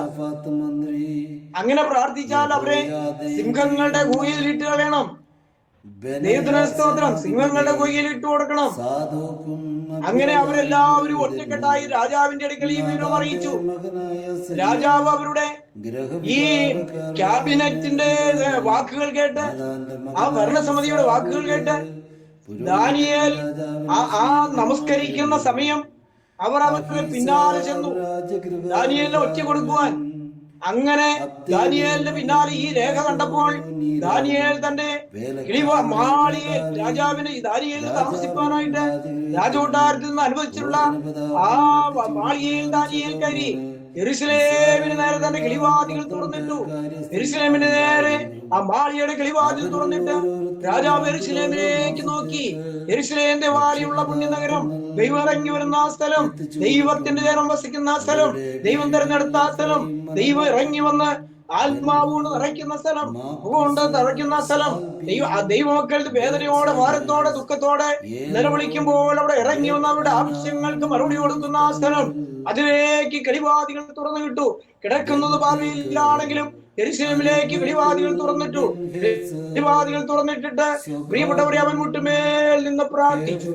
അങ്ങനെ പ്രാർത്ഥിച്ചാൽ അവരെ സിംഹങ്ങളുടെ ഗുഹയിൽ ഇട്ട് കളയണം. ദൈവത്തിന് സ്തോത്രം. സിംഹങ്ങളുടെ ഗുഹയിൽ ഇട്ട് കൊടുക്കണം. അങ്ങനെ അവരെല്ലാവരും ഒറ്റക്കെട്ടായി രാജാവിന്റെ അടുക്കൽ ഈ വിവരം അറിയിച്ചു. രാജാവ് അവരുടെ ഈ ക്യാബിനറ്റിന്റെ വാക്കുകൾ കേട്ട്, ആ ഭരണസമിതിയുടെ വാക്കുകൾ കേട്ട് ദാനിയേൽ നമസ്കരിക്കുന്ന സമയം അവർ അവർക്ക് പിന്നാലെ ചെന്നു ദാനിയേലിനെ ഒറ്റ കൊടുക്കുവാൻ. അങ്ങനെ ദാനിയേലിന്റെ പിന്നാലെ ഈ രേഖ കണ്ടപ്പോൾ ദാനിയേൽ തന്റെ മാളിയെ രാജാവിന് ദാനിയേലിന് താമസിക്കാനായിട്ട് രാജകൊട്ടാരത്തിൽ നിന്ന് അനുവദിച്ചിട്ടുള്ള ആ മാളികയിൽ ദാനിയേൽ കയറി. യെരൂശലേമിന് നേരെ തന്റെ കിളിവാതികൾ തുറന്നിട്ടു. യെരൂശലേമിന് നേരെ ആ മാളികയുടെ കിളിവാതിൽ തുറന്നിട്ട് രാജാവ് യെരൂശലേമിലേക്ക് നോക്കി. യെരൂശലേം ദേവാലയമുള്ള പുണ്യനഗരം, ദൈവം ഇറങ്ങി വരുന്ന ആ സ്ഥലം, ദൈവത്തിന്റെ ജനം വസിക്കുന്ന ആ സ്ഥലം, ദൈവം തെരഞ്ഞെടുത്ത ആ സ്ഥലം, ദൈവം ഇറങ്ങി വന്ന് ആത്മാവുകൊണ്ട് നിറയ്ക്കുന്ന സ്ഥലം, കൊണ്ട് നിറയ്ക്കുന്ന സ്ഥലം, ദൈവമക്കൾ വേദനയോടെ, ഭാരത്തോടെ, ദുഃഖത്തോടെ നിലവിളിക്കുമ്പോൾ അവിടെ ഇറങ്ങി വന്ന് അവരുടെ ആവശ്യങ്ങൾക്ക് മറുപടി കൊടുക്കുന്ന ആ സ്ഥലം, അതിലേക്ക് കിളിവാതികൾ തുറന്നു കിട്ടു. കിടക്കുന്നത് ഭാവിയിലാണെങ്കിലും യെരൂശലേമിലേക്ക് കിളിവാതികൾ തുറന്നിട്ടു. കിളിവാതികൾ തുറന്നിട്ടിട്ട് പ്രിയപ്പെട്ടവരെ അവൻ മുട്ടുമേൽ നിന്ന് പ്രാർത്ഥിച്ചു.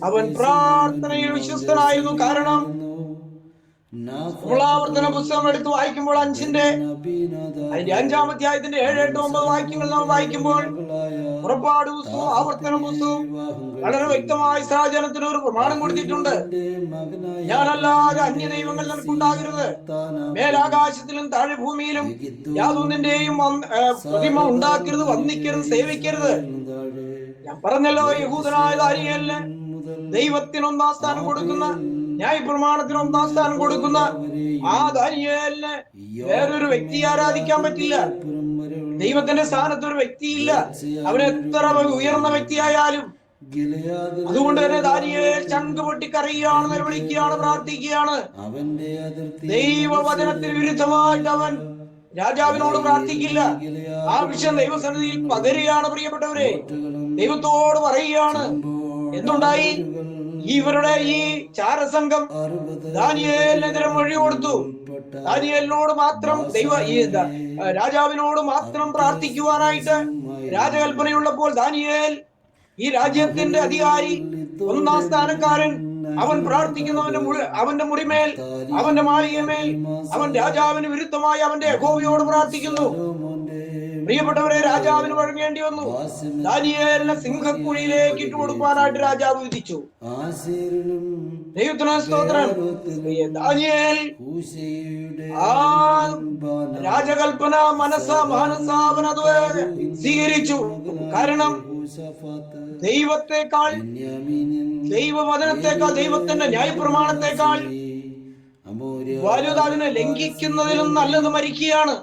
അവൻ പ്രാർത്ഥനയിൽ വിശ്വസ്തനായിരുന്നു. കാരണം നമ്മൾ ആവർത്തന പുസ്തകം എടുത്ത് വായിക്കുമ്പോൾ അതിന്റെ 5-ാം അധ്യായത്തിന്റെ 7, 8, 9 വാക്യങ്ങൾ നാം വായിക്കുമ്പോൾ പുറപ്പാട് പുസ്തകവും ആവർത്തന പുസ്തകവും വളരെ വ്യക്തമായി ഇസ്രായേൽ ഒരു പ്രമാണം കൊടുത്തിട്ടുണ്ട്. ഞാനല്ലാതെ അന്യ ദൈവങ്ങൾ നിനക്കുണ്ടാകരുത്, മേലാകാശത്തിലും താഴെ ഭൂമിയിലും യാതൊന്നിന്റെയും പ്രതിമ ഉണ്ടാക്കരുത്, വന്ദിക്കരുത്, സേവിക്കരുത്. ഞാൻ പറഞ്ഞല്ലോ, യഹൂദനായ ദാനിയേലിന് ദൈവത്തിന് 1-ാം സ്ഥാനം കൊടുക്കുന്ന, ന്യായപ്രമാണത്തിന് 1-ാം സ്ഥാനം കൊടുക്കുന്ന ആ ദാനിയേലിന് വേറൊരു വ്യക്തി ആരാധിക്കാൻ പറ്റില്ല. ദൈവത്തിന്റെ സ്ഥാനത്ത് ഒരു വ്യക്തിയില്ല, അവൻ എത്ര ഉയർന്ന വ്യക്തിയായാലും. അതുകൊണ്ട് തന്നെ ദാനിയേൽ ചങ്ക് പൊട്ടിക്കരയുകയാണ്, നിലവിളിക്കുകയാണ്, പ്രാർത്ഥിക്കുകയാണ്. ദൈവവചനത്തിന് വിരുദ്ധമായിട്ട് അവൻ രാജാവിനോട് പ്രാർത്ഥിക്കില്ല. ആവശ്യം ദൈവസന്നിധിയിൽ പകരുകയാണ്. പ്രിയപ്പെട്ടവരെ, ദൈവത്തോട് പറയുകയാണ്. എന്തുണ്ടായി? ഇവരുടെ ഈ ചാരസംഘം ദാനിയേലിനെതിരെ മൊഴി കൊടുത്തു. ദാനിയേലിനോട് മാത്രം രാജാവിനോട് മാത്രം പ്രാർത്ഥിക്കുവാനായിട്ട് രാജകൽപ്പനയുള്ളപ്പോൾ ദാനിയേൽ, ഈ രാജ്യത്തിന്റെ അധികാരി, 1-ാം സ്ഥാനക്കാരൻ, അവൻ പ്രാർത്ഥിക്കുന്നവന്റെ അവന്റെ മുറിമേൽ, അവന്റെ മാളികമേൽ അവൻ രാജാവിന് വിരുദ്ധമായി അവന്റെ യഹോവയോട് പ്രാർത്ഥിക്കുന്നു. പ്രിയപ്പെട്ടവരെ, രാജാവിന് വഴങ്ങേണ്ടി വന്നു. ദാനിയേലിനെ സിംഹക്കുഴിയിലേക്ക് ഇട്ടുകൊടുക്കാനായിട്ട് രാജാവ് വിധിച്ചു. ദൈവത്തിന് സ്തോത്രം. ദാനിയേൽ ആ രാജകൽപ്പന മാനസാവനത് സ്വീകരിച്ചു. കാരണം ദൈവത്തെക്കാൾ, ദൈവവചനത്തെക്കാൾ, ദൈവത്തിന്റെ ന്യായപ്രമാണത്തെക്കാൾ വലുത് അതിനെ ലംഘിക്കുന്നതിലും നല്ലത് മരിക്കുകയാണ്.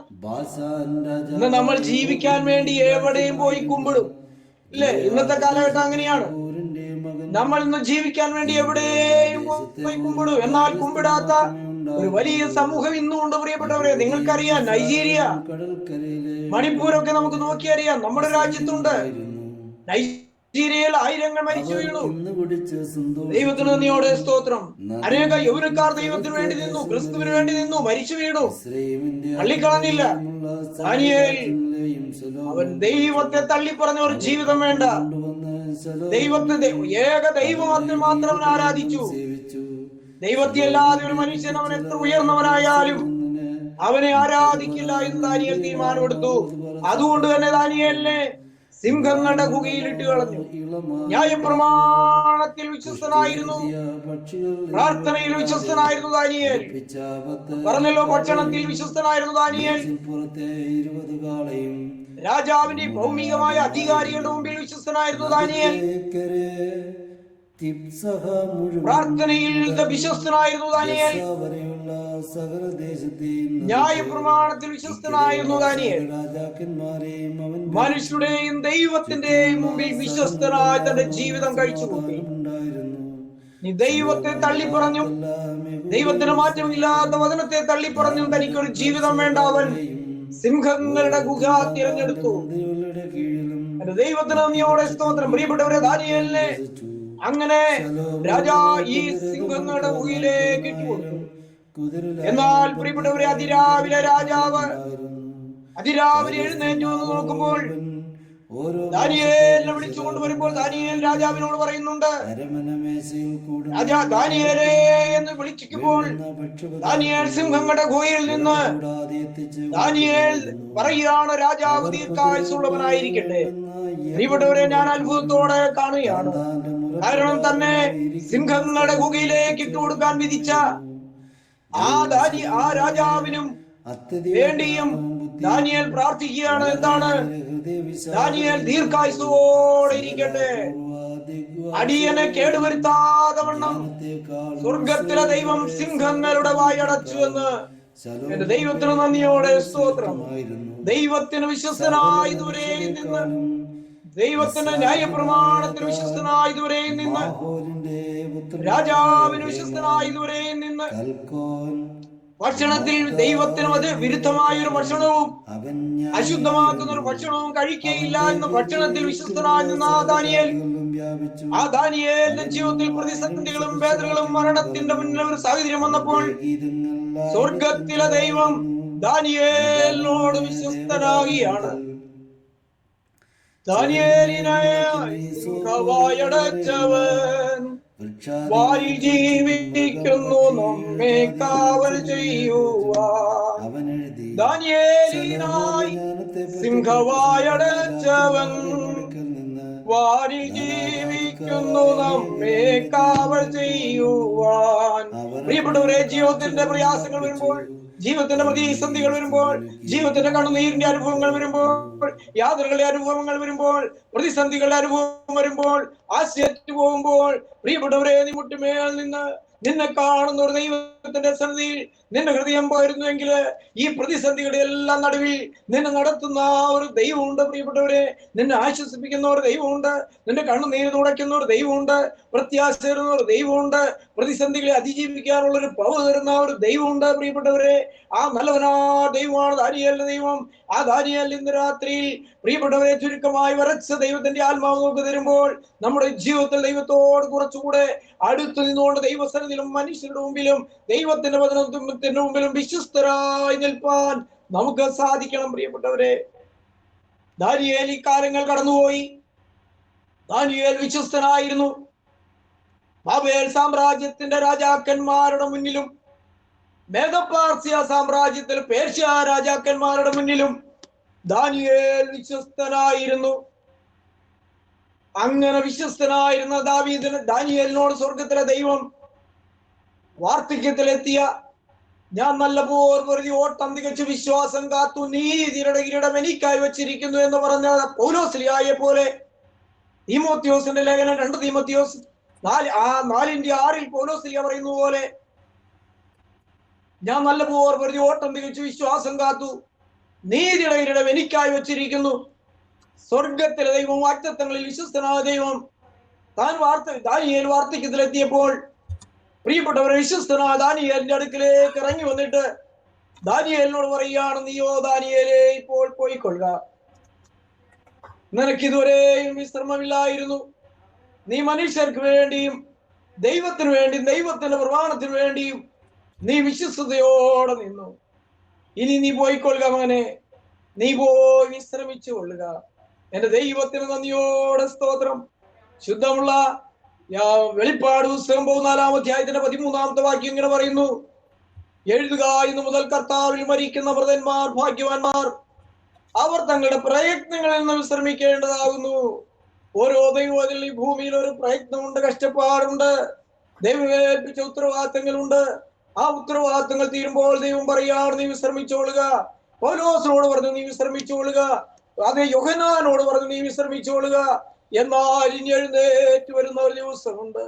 ഇന്ന് നമ്മൾ ജീവിക്കാൻ വേണ്ടി എവിടെയും പോയി കുമ്പിടും, ഇല്ലേ? ഇന്നത്തെ കാലഘട്ടം അങ്ങനെയാണ്. നമ്മൾ ഇന്ന് ജീവിക്കാൻ വേണ്ടി എവിടെയും പോയി കുമ്പിടും. എന്നാൽ കുമ്പിടാത്ത ഒരു വലിയ സമൂഹം ഇന്നും ഉണ്ട്. പ്രിയപ്പെട്ടവരെ, നിങ്ങൾക്കറിയാം, നൈജീരിയ, മണിപ്പൂരൊക്കെ നമുക്ക് നോക്കിയറിയാം. നമ്മുടെ രാജ്യത്തുണ്ട്. നൈജീരിയയിൽ ആയിരങ്ങൾ മരിച്ചു വീണു. ദൈവത്തിന് നന്ദിയോടെ സ്തോത്രം. അനേക യൗവനക്കാർ ദൈവത്തിന് വേണ്ടി നിന്നു, ക്രിസ്തുവിന് വേണ്ടി നിന്നു, മരിച്ചു വീണു, തള്ളിക്കളഞ്ഞില്ല. ദാനിയേൽ, അവൻ ദൈവത്തെ തള്ളിപ്പറഞ്ഞ ഒരു ജീവിതം വേണ്ട. ദൈവത്തെ ഏക ദൈവത്തെ മാത്രം ആരാധിച്ചു. ദൈവത്തെ അല്ലാതെ ഒരു മനുഷ്യൻ, അവൻ എത്ര ഉയർന്നവനായാലും അവനെ ആരാധിക്കില്ല എന്ന് ദാനിയേൽ തീരുമാനമെടുത്തു. അതുകൊണ്ട് തന്നെ ദാനിയേലിനെ സിംഹങ്ങളുടെ ഗുഹയിലിട്ട് കളഞ്ഞു. ന്യായപ്രമാണത്തിൽ വിശ്വസ്തനായിരുന്നു, പ്രാർത്ഥനയിൽ വിശ്വസ്തനായിരുന്നു ദാനിയേൽ. പറഞ്ഞല്ലോ, ഭക്ഷണത്തിൽ വിശ്വസ്തനായിരുന്നു ദാനിയേൽ. രാജാവിന്റെ ഭൗമികമായ അധികാരികളുടെ മുമ്പിൽ വിശ്വസ്തനായിരുന്നു ദാനിയേൽ. പ്രാർത്ഥനയിൽ വിശ്വസ്തനായിരുന്നു ദാനിയേൽ. ന്യായപ്രമാണത്തിൽ വിശ്വസ്തനായിരുന്നു ദാനിയേൽ. മനുഷ്യരുടെയും ദൈവത്തിന്റെയും മുമ്പിൽ വിശ്വസ്തനായി തന്റെ ജീവിതം കഴിച്ചുകൂട്ടി. നീ ദൈവത്തെ തള്ളിപ്പറഞ്ഞും, ദൈവത്തിന് മാറ്റമില്ലാത്ത വചനത്തെ തള്ളിപ്പറഞ്ഞും തനിക്കൊരു ജീവിതം വേണ്ട. അവൻ സിംഹങ്ങളുടെ ഗുഹ തിരഞ്ഞെടുത്തു. ദൈവത്തിന് നന്ദിയോടെ സ്തോത്രം. പ്രിയപ്പെട്ടവരെ, ദാനിയേലിനെ അങ്ങനെ രാജാ ഈ സിംഹങ്ങളുടെ ഗുഹയിലേക്ക് ഇട്ടുകൊടുത്തു. എന്നാൽ പ്രിയപ്പെട്ടവരെ, അതിരാവിലെ എഴുന്നേറ്റ് വന്ന് നോക്കുമ്പോൾ ദാനിയേലിനെ വിളിച്ചുകൊണ്ട് വരുമ്പോൾ ദാനിയേൽ രാജാവിനോട് പറയുന്നുണ്ട്, രാജാ ദാനിയേലേ എന്ന് വിളിക്കുമ്പോൾ ദാനിയേൽ സിംഹങ്ങളുടെ ഗുഹയിൽ നിന്ന് ദാനിയേൽ പറയുകയാണ്, രാജാവ് ദീർഘായുസ്സുള്ളവനായിരിക്കട്ടെ. പ്രിയപ്പെട്ടവരെ, ഞാൻ അത്ഭുതത്തോടെ കാണുകയാണ്. കാരണം തന്നെ സിംഹങ്ങളുടെ ഗുഹയിലേക്ക് ഇട്ടുകൊടുക്കാൻ വിധിച്ച ആ രാജാവിനും വേണ്ടിയും ദാനിയേൽ പ്രാർത്ഥിക്കുകയാണ്. എന്താണ്? ദാനിയേൽ ദീർഘായുസ്സോടെ ഇരിക്കട്ടെ, അടിയനെ കേടുവരുത്താതെ വണ്ണം സ്വർഗത്തിലെ ദൈവം സിംഹങ്ങളുടെ വായടച്ചു എന്ന്. എന്റെ ദൈവത്തിന് നന്ദിയോടെ സ്തോത്രം. ദൈവത്തിന് വിശ്വസ്തനായി ദൂരെ നിന്ന്, ദൈവത്തിന്റെ ന്യായപ്രമാണത്തിന് വിശ്വസ്തനായി ദൂരെ നിന്ന്, രാജാവിന് വിശ്വസ്തനായി ദൂരെ നിന്ന്, ഭക്ഷണത്തിൽ ദൈവത്തിന് വിരുദ്ധമായ ഒരു ഭക്ഷണവും അശുദ്ധമാക്കുന്ന ഒരു ഭക്ഷണവും കഴിക്കുകയില്ല എന്ന് ഭക്ഷണത്തിൽ വിശ്വസ്തനായി നിന്ന ആ ദാനിയേലിന്റെ ജീവിതത്തിൽ പ്രതിസന്ധികളും വേദനകളും മരണത്തിന്റെ മുന്നിൽ ഒരു സാഹചര്യം വന്നപ്പോൾ സ്വർഗത്തിലെ ദൈവം ദാനിയേലിനോട് വിശ്വസ്തനാകിയാണ്. ദാനിയേലിനെ വായടച്ചവൻ വാരിൽ ജീവിക്കുന്നു നമ്മെ കാവൽ ചെയ്യുവാൻ. ദാനിയേലിനായി സിംഹവായടച്ചവൻ വാരിൽ ജീവിക്കുന്നു നമ്മെ കാവൽ ചെയ്യുവാൻ. പ്രിയപ്പെട്ടവരെ, ജീവിതത്തിന്റെ പ്രയാസങ്ങൾ വരുമ്പോൾ, ജീവിതത്തിന്റെ പ്രതിസന്ധികൾ വരുമ്പോൾ, ജീവിതത്തിന്റെ കണ്ണുനീരിന്റെ അനുഭവങ്ങൾ വരുമ്പോൾ, യാത്രകളുടെ അനുഭവങ്ങൾ വരുമ്പോൾ, പ്രതിസന്ധികളുടെ അനുഭവം വരുമ്പോൾ, ആശയറ്റു പോകുമ്പോൾ, പ്രിയപ്പെട്ടവരെ, നീ മുട്ടുമേൽ നിന്ന് നിന്നെ കാണുന്ന ഒരു ദൈവത്തിന്റെ സന്നിധിയിൽ നിന്റെ ഹൃദയം പോയിരുന്നുവെങ്കിൽ ഈ പ്രതിസന്ധികളുടെ എല്ലാം നടുവിൽ നിന്നെ നടത്തുന്ന ഒരു ദൈവമുണ്ട്. പ്രിയപ്പെട്ടവരെ, നിന്നെ ആശ്വസിപ്പിക്കുന്ന ഒരു ദൈവമുണ്ട്, നിന്റെ കണ്ണുനീര് തുടയ്ക്കുന്ന ഒരു ദൈവമുണ്ട്, പ്രത്യാശ തരുന്ന ഒരു ദൈവമുണ്ട്, പ്രതിസന്ധികളെ അതിജീവിക്കാനുള്ള ഒരു പവർ തരുന്ന ഒരു ദൈവമുണ്ട്. പ്രിയപ്പെട്ടവരെ, ആ നല്ലവനാ ദൈവമാണ് ദാനിയേലിന്റെ ദൈവം. ആ ദാനിയേൽ ഇന്ന് രാത്രിയിൽ പ്രിയപ്പെട്ടവരെ ചുരുക്കമായി വരച്ച ദൈവത്തിന്റെ ആത്മാവ് നമുക്ക് തരുമ്പോൾ നമ്മുടെ ജീവിതത്തിൽ ദൈവത്തോട് കുറച്ചുകൂടെ അടുത്തു നിന്നുകൊണ്ട് ദൈവസന്നിധിയിലും മനുഷ്യരുടെ മുമ്പിലും ദൈവത്തിന്റെ വചനത്തിന്റെ മുമ്പിലും വിശ്വസ്തരായി നിൽപ്പാൻ നമുക്ക് സാധിക്കണം. പ്രിയപ്പെട്ടവരെ, ദാനിയേൽ ഈ കാലങ്ങൾ കടന്നുപോയി. ദാനിയേൽ വിശ്വസ്തനായിരുന്നു. ബാബേൽ സാമ്രാജ്യത്തിന്റെ രാജാക്കന്മാരുടെ മുന്നിലും മേദപാർസ്യ സാമ്രാജ്യത്തിൽ പേർഷ്യ രാജാക്കന്മാരുടെ മുന്നിലും ദാനിയേൽ വിശ്വസ്തനായിരുന്നു. അങ്ങനെ വിശ്വസ്തനായിരുന്ന ദാനിയേലിനോട് സ്വർഗത്തിലെ ദൈവം വാർദ്ധക്യത്തിലെത്തിയ ഞാൻ നല്ല പോർ പൊരുതി ഓട്ടം തികച്ചു വിശ്വാസം കാത്തു നീതിയുടെ കിരീടം എനിക്കായി വച്ചിരിക്കുന്നു എന്ന് പറഞ്ഞ പൗലോസ്ലിയായെ പോലെ തീമോത്തിയോസിന്റെ ലേഖനം 2 തീമോത്തിയോസ് 4:6 പൗലോസ്ലിയ പറയുന്ന പോലെ ഞാൻ നല്ല പോർ പൊരുതി ഓട്ടം തികച്ചു വിശ്വാസം കാത്തു നീതിയുടെ കിരീടം എനിക്കായി വച്ചിരിക്കുന്നു. സ്വർഗത്തിലെ ദൈവം, വാഗ്ദത്തങ്ങളിൽ വിശ്വസ്തനായ ദൈവം ദാനിയേൽ വാർദ്ധക്യത്തിലെത്തിയപ്പോൾ പ്രിയപ്പെട്ടവരെ, വിശ്വസ്തനായ ദാനിയേലിന്റെ അടുക്കിലേക്ക് ഇറങ്ങി വന്നിട്ട് ദാനിയേലിനോട് പറയുകയാണ്, നീയോ ദാനിയേലേ ഇപ്പോൾ പോയിക്കൊള്ളുക, നിനക്കിതുവരെയും വിശ്രമമില്ലായിരുന്നു. നീ മനുഷ്യർക്ക് വേണ്ടിയും ദൈവത്തിനു വേണ്ടിയും ദൈവത്തിന്റെ പ്രമാണത്തിനു വേണ്ടിയും നീ വിശ്വസ്തയോടെ നിന്നു. ഇനി നീ പോയിക്കൊള്ളുക മകനെ, നീ പോയി വിശ്രമിച്ചു കൊള്ളുക. എന്റെ ദൈവത്തിന് നന്ദിയോടെ സ്തോത്രം. ശുദ്ധമുള്ള വെളിപ്പാട് പുസ്തകം 14-ാം അധ്യായത്തിന്റെ 13-ാമത്തെ വാക്യം ഇങ്ങനെ പറയുന്നു, എഴുതുക, ഇന്നു മുതൽ കർത്താവിൽ മരിക്കുന്ന വ്രതന്മാർ ഭാഗ്യവാന്മാർ, അവർ തങ്ങളുടെ പ്രയത്നങ്ങളിൽ നിന്ന് വിശ്രമിക്കേണ്ടതാകുന്നു. ഓരോ ദൈവത്തിൽ ഈ ഭൂമിയിൽ ഒരു പ്രയത്നമുണ്ട്, കഷ്ടപ്പാടുണ്ട്, ദൈവം ഏൽപ്പിച്ച ഉത്തരവാദിത്തങ്ങളുണ്ട്. ആ ഉത്തരവാദിത്തങ്ങൾ തീരുമ്പോൾ ദൈവം പറയാണ്, നീ വിശ്രമിച്ചോളുക. പൗലോസിനോട് പറഞ്ഞു, നീ വിശ്രമിച്ചോളുക. അതേ യോഹന്നാനോട് പറഞ്ഞു, നീ വിശ്രമിച്ചോളുക. എന്നാൽ ഇനി എഴുന്നേറ്റ് വരുന്ന ഒരു ദിവസമുണ്ട്,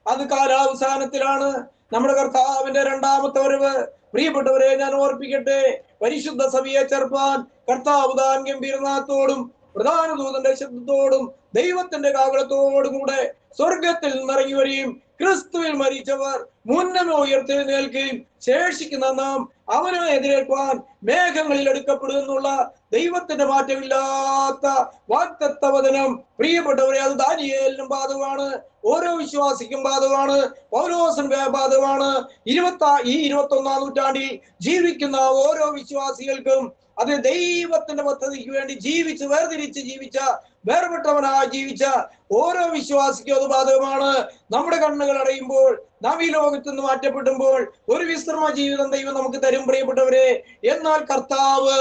അത് കാലാവസാനത്തിലാണ്, നമ്മുടെ കർത്താവിന്റെ 2ാമത്തെ വരവ്. പ്രിയപ്പെട്ടവരെ, ഞാൻ ഓർപ്പിക്കട്ടെ, പരിശുദ്ധ സഭയെ ചേർപ്പാൻ കർത്താവ് താൻ ഗംഭീരനാഥത്തോടും പ്രധാന ദൂതന്റെ ശബ്ദത്തോടും ദൈവത്തിന്റെ കാഹളത്തോടും കൂടെ സ്വർഗത്തിൽ നിന്നിറങ്ങി വരികയും ക്രിസ്തുവിൽ മരിച്ചവർ മുന്നമേ ഉയർത്തെഴുന്നേൽക്കുകയും ശേഷിക്കുന്ന നാം അവനെ എതിരേൽപ്പാൻ മേഘങ്ങളിൽ എടുക്കപ്പെടുന്നുള്ള ദൈവത്തിന്റെ മാറ്റമില്ലാത്ത വാഗ്ദത്തവചനം. പ്രിയപ്പെട്ടവരെ, അത് ദാനിയേലിനും ബാധകമാണ്, ഓരോ വിശ്വാസിക്കും ബാധകമാണ്, പൗലോസിനും ബാധകമാണ്. ഈ 21-ാം നൂറ്റാണ്ടിൽ ജീവിക്കുന്ന ഓരോ വിശ്വാസികൾക്കും അത് ദൈവത്തിന്റെ പദ്ധതിക്ക് വേണ്ടി ജീവിച്ച് വേർതിരിച്ച് ജീവിച്ച വേർപെട്ടവനായി ജീവിച്ച ഓരോ വിശ്വാസിക്കും അത് ബാധകമാണ്. നമ്മുടെ കണ്ണുകൾ അടയുമ്പോൾ, നാം ഈ ലോകത്ത് നിന്ന് മാറ്റപ്പെടുമ്പോൾ ഒരു വിശ്രമ ജീവിതം ദൈവം നമുക്ക് തരും. പ്രിയപ്പെട്ടവരെ, എന്നാൽ കർത്താവ്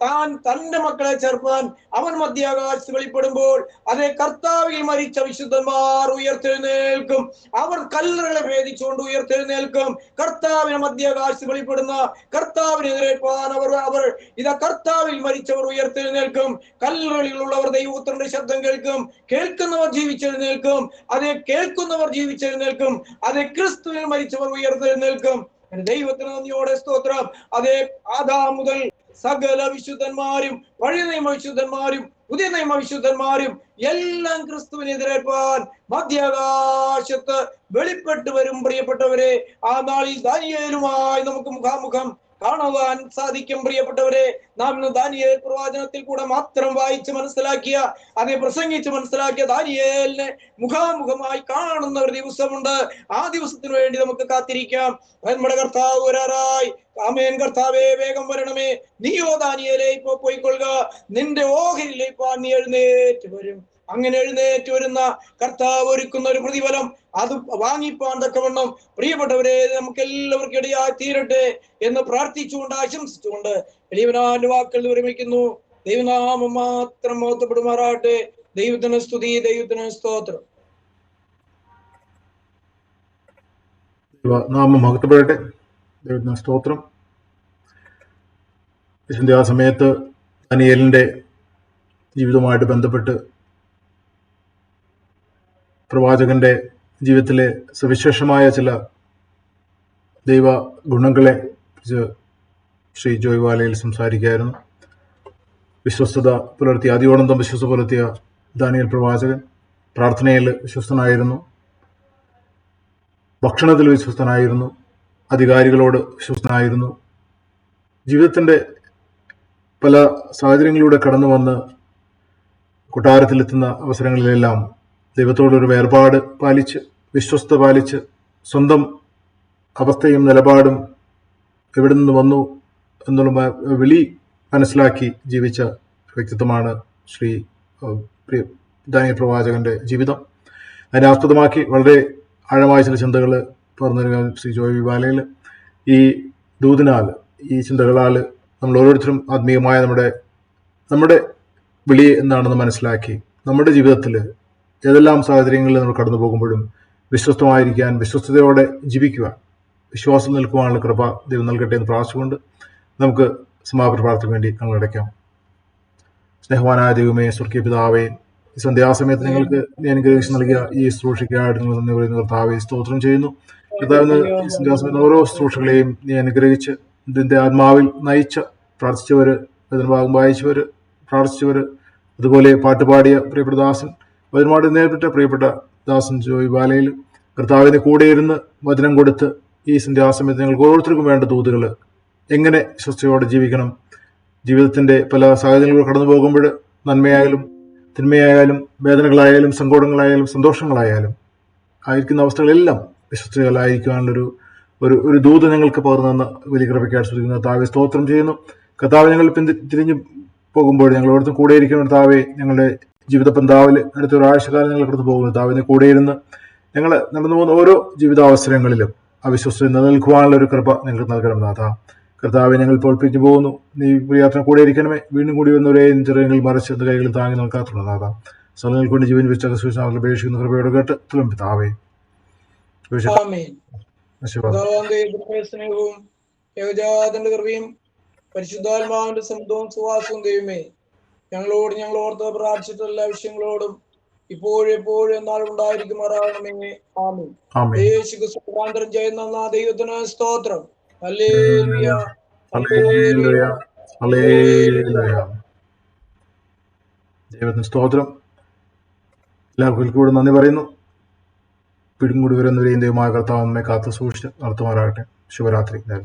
താൻ തന്റെ മക്കളെ ചേർപ്പാൻ അവൻ മധ്യാകാശത്ത് വെളിപ്പെടുമ്പോൾ അതേ കർത്താവിൽ മരിച്ച വിശുദ്ധന്മാർ ഉയർത്തെഴുന്നേൽക്കും. അവർ കല്ലറകളെ ഭേദിച്ചുകൊണ്ട് ഉയർത്തെഴുന്നേൽക്കും. കർത്താവിനെ മധ്യാകാശത്ത് വെളിപ്പെടുന്ന കർത്താവിനെതിരേൽപ്പാൻ അവർ ഇതാ കർത്താവിൽ മരിച്ചവർ ഉയർത്തെഴുന്നേൽക്കും. കല്ലറകളിലുള്ളവർ ദൈവപുത്രന്റെ ശബ്ദം കേൾക്കും. കേൾക്കുന്നവർ ജീവിച്ചെഴുന്നേൽക്കും. അതേ കേൾക്കുന്നവർ ജീവിച്ചെഴുന്നേൽക്കും. അതേ ക്രിസ്തുവിൽ മരിച്ചവർ ഉയർത്തെഴുന്നേൽക്കും. ദൈവത്തിന് നന്ദിയോടെ സ്തോത്രം. അതേ ആദാം മുതൽ സകല വിശുദ്ധന്മാരും, പഴയ നിയമ വിശുദ്ധന്മാരും പുതിയ നിയമ വിശുദ്ധന്മാരും എല്ലാം ക്രിസ്തുവിനെതിരേൽപ്പാൻ മധ്യാകാശത്ത് വെളിപ്പെട്ട് വരും. പ്രിയപ്പെട്ടവരെ, ആ നാളിൽ ദാനിയേലുമായി നമുക്ക് മുഖാമുഖം കാണുവാൻ സാധിക്കും. പ്രിയപ്പെട്ടവരെ, നാം ഇന്ന് ദാനിയേൽ പ്രവാചനത്തിൽ കൂടെ മാത്രം വായിച്ച് മനസ്സിലാക്കിയ, അതേ പ്രസംഗിച്ച് മനസ്സിലാക്കിയ ദാനിയേലിനെ മുഖാമുഖമായി കാണുന്ന ഒരു ദിവസമുണ്ട്. ആ ദിവസത്തിന് വേണ്ടി നമുക്ക് കാത്തിരിക്കാം. നമ്മുടെ കർത്താവ് വരാറായി. ആമേൻ. കർത്താവേ, വേഗം വരണമേ. നീയോ ദാനിയേലേ ഇപ്പോൾ പോയിക്കൊള്ളുക, നിന്റെ ഓഹരിയിലേക്ക് നീ എഴുന്നേറ്റ് വരും. അങ്ങനെ എഴുന്നേറ്റ് വരുന്ന കർത്താവ് ഒരുക്കുന്ന ഒരു പ്രതിഫലം അത് വാങ്ങിപ്പാൻ തക്കവണ്ണം പ്രിയപ്പെട്ടവരെ നമുക്ക് എല്ലാവർക്കും ഇടയായി തീരട്ടെ എന്ന് പ്രാർത്ഥിച്ചുകൊണ്ട് ആശംസിച്ചുകൊണ്ട് എളിയവനാന്റെ വാക്കുകൾ വിരമിക്കുന്നു. ദൈവനാമം മാത്രം മഹത്വപ്പെടുമാറാകട്ടെ. ദൈവത്തിന് സ്തുതി, ദൈവത്തിന് സ്തോത്രം. നാമം മഹത്വപ്പെടട്ടെ. ദൈവത്തിന് സ്തോത്രം. ആ സമയത്ത് ദാനിയേലിന്റെ ജീവിതവുമായിട്ട് ബന്ധപ്പെട്ട് പ്രവാചകന്റെ ജീവിതത്തിലെ സവിശേഷമായ ചില ദൈവ ഗുണങ്ങളെ കുറിച്ച് ശ്രീ ജോയ് വാലയിൽ സംസാരിക്കുകയായിരുന്നു. വിശ്വസ്തത പുലർത്തിയ, അതിയോടന്തം വിശ്വസ്ത പുലർത്തിയ ദാനിയേൽ പ്രവാചകൻ പ്രാർത്ഥനയിൽ വിശ്വസ്തനായിരുന്നു, ഭക്ഷണത്തിൽ വിശ്വസ്തനായിരുന്നു, അധികാരികളോട് വിശ്വസ്തനായിരുന്നു. ജീവിതത്തിൻ്റെ പല സാഹചര്യങ്ങളിലൂടെ കടന്നു വന്ന് കൊട്ടാരത്തിലെത്തുന്ന അവസരങ്ങളിലെല്ലാം ദൈവത്തോടൊരു വേർപാട് പാലിച്ച്, വിശ്വസ്ത പാലിച്ച്, സ്വന്തം അവസ്ഥയും നിലപാടും എവിടെ നിന്ന് വന്നു എന്നുള്ള വിളി മനസ്സിലാക്കി ജീവിച്ച വ്യക്തിത്വമാണ് ശ്രീ ദാനിയേൽ പ്രവാചകന്റെ ജീവിതം. അതിനെ ആസ്പദമാക്കി വളരെ ആഴമായ ചില ചിന്തകൾ പറഞ്ഞു ശ്രീ ജോയ് വാലയിൽ. ഈ ദൂതിനാൽ, ഈ ചിന്തകളാൽ നമ്മൾ ഓരോരുത്തരും ആത്മീയമായ നമ്മുടെ വിളി എന്താണെന്ന് മനസ്സിലാക്കി നമ്മുടെ ജീവിതത്തിൽ ഏതെല്ലാം സാഹചര്യങ്ങളിൽ നമ്മൾ കടന്നു പോകുമ്പോഴും വിശ്വസ്തമായിരിക്കാൻ, വിശ്വസ്തയോടെ ജീവിക്കുവാൻ, വിശ്വാസം നിൽക്കുവാനുള്ള കൃപ ദൈവം നൽകട്ടെ എന്ന് പ്രാർത്ഥിച്ചുകൊണ്ട് നമുക്ക് സമാപന പ്രാർത്ഥനയ്ക്ക് വേണ്ടി ഞങ്ങൾ അടയ്ക്കാം. സ്നേഹവാനായ ദൈവമേ, സ്വർഗീയ പിതാവേ, ഈ സന്ധ്യാസമയത്ത് നിങ്ങൾക്ക് നീ അനുഗ്രഹിച്ച് നൽകിയ ഈ ശുശ്രൂഷയ്ക്കായിട്ട് നിങ്ങൾ നന്ദി പറയുന്ന കർത്താവെ സ്തോത്രം ചെയ്യുന്നു. കർത്താവിന് ഈ സന്ധ്യാസമയത്ത് ഓരോ ശുശ്രൂഷകളെയും നീ അനുഗ്രഹിച്ച് ഇതിന്റെ ആത്മാവിൽ നയിച്ച, പ്രാർത്ഥിച്ചവര്, വേദനഭാഗം വായിച്ചവര്, പ്രാർത്ഥിച്ചവര്, അതുപോലെ പാട്ടുപാടിയ പ്രിയപ്പെട്ട ദാസൻ, വചനമായിട്ട് നേരിട്ട പ്രിയപ്പെട്ട ദാസൻ ജോയ് ബാലയിൽ കർത്താവിന് കൂടെ ഇരുന്ന് വചനം കൊടുത്ത് ഈ സന്ധ്യാസമയത്ത് ഞങ്ങൾക്ക് ഓരോരുത്തർക്കും വേണ്ട ദൂതുകൾ, എങ്ങനെ വിശ്വസ്തയോടെ ജീവിക്കണം, ജീവിതത്തിന്റെ പല സാഹചര്യങ്ങളിലൂടെ കടന്നു പോകുമ്പോൾ നന്മയായാലും തിന്മയായാലും വേദനകളായാലും സങ്കോചങ്ങളായാലും സന്തോഷങ്ങളായാലും ആയിരിക്കുന്ന അവസ്ഥകളെല്ലാം വിശ്വസ്തകളായിരിക്കാനുള്ളൊരു ഒരു ദൂത് ഞങ്ങൾക്ക് പകർന്നെന്ന് വലിയ കൃപയ്ക്കായിട്ട് ശ്രദ്ധിക്കുന്ന കർത്താവെ സ്തോത്രം ചെയ്യുന്നു. കർത്താവ് ഞങ്ങൾ തിരിഞ്ഞു പോകുമ്പോൾ ഞങ്ങൾ ഓരോരുത്തരും കൂടെ ഇരിക്കുന്ന കർത്താവെ, ഞങ്ങളുടെ ജീവിത പന്താവിൽ അടുത്ത ഒരാഴ്ചക്കാലം ഞങ്ങൾ കടന്നു പോകുന്നു കർത്താവിനെ കൂടെ ഇരുന്ന് ഞങ്ങൾ നടന്നു പോകുന്ന ഓരോ ജീവിതാവസരങ്ങളിലും അവിശ്വസ്ത നിലനിൽക്കുവാനുള്ള ഒരു കൃപ ഞങ്ങൾക്ക് നൽകണം നാഥ. കർത്താവെ, ഞങ്ങൾ ഇപ്പോൾ പിരിഞ്ഞു പോകുന്നു, നീ യാത്ര കൂടെ ഇരിക്കണമേ. വീണ്ടും കൂടി വന്നവരെ ചെറിയങ്ങൾ മറിച്ച് കൈകളിൽ താങ്ങി നിൽക്കാത്തുള്ള നാഥ. സ്ഥലങ്ങൾ കൊണ്ട് ജീവൻ വെച്ച സൂചന അപേക്ഷിക്കുന്ന കൃപയോട് കേട്ട് തുലം പിതാവേ. സ്നേഹവും ഏകജാതന്റെ കൃപയും പരിശുദ്ധാത്മാവിന്റെ സമുദ്രവും സുവാസവും ദൈവമേ, ഞങ്ങളോട് ഞങ്ങൾ ഓർത്ത് പ്രാർത്ഥിച്ചിട്ടുള്ള എല്ലാ വിഷയങ്ങളോടും ഇപ്പോഴും എപ്പോഴും എന്നാളും ഉണ്ടായിരിക്കുമാറാകണമേ. ആമേൻ. യേശുക്രിസ്തു ചെയ്യുന്ന ദൈവത്തിന് സ്തോത്രം. Hallelujah, hallelujah, hallelujah. ദൈവത്തിന് സ്തോത്രം. എല്ലാവർക്കും കൂടെ നന്ദി പറയുന്നു. പിടികൂടി വരുന്നവരെയും ദൈവമായ കർത്താവ് നമ്മെ കാത്തു സൂക്ഷിച്ച് നടത്തുമാറാകട്ടെ. ശുഭരാത്രി.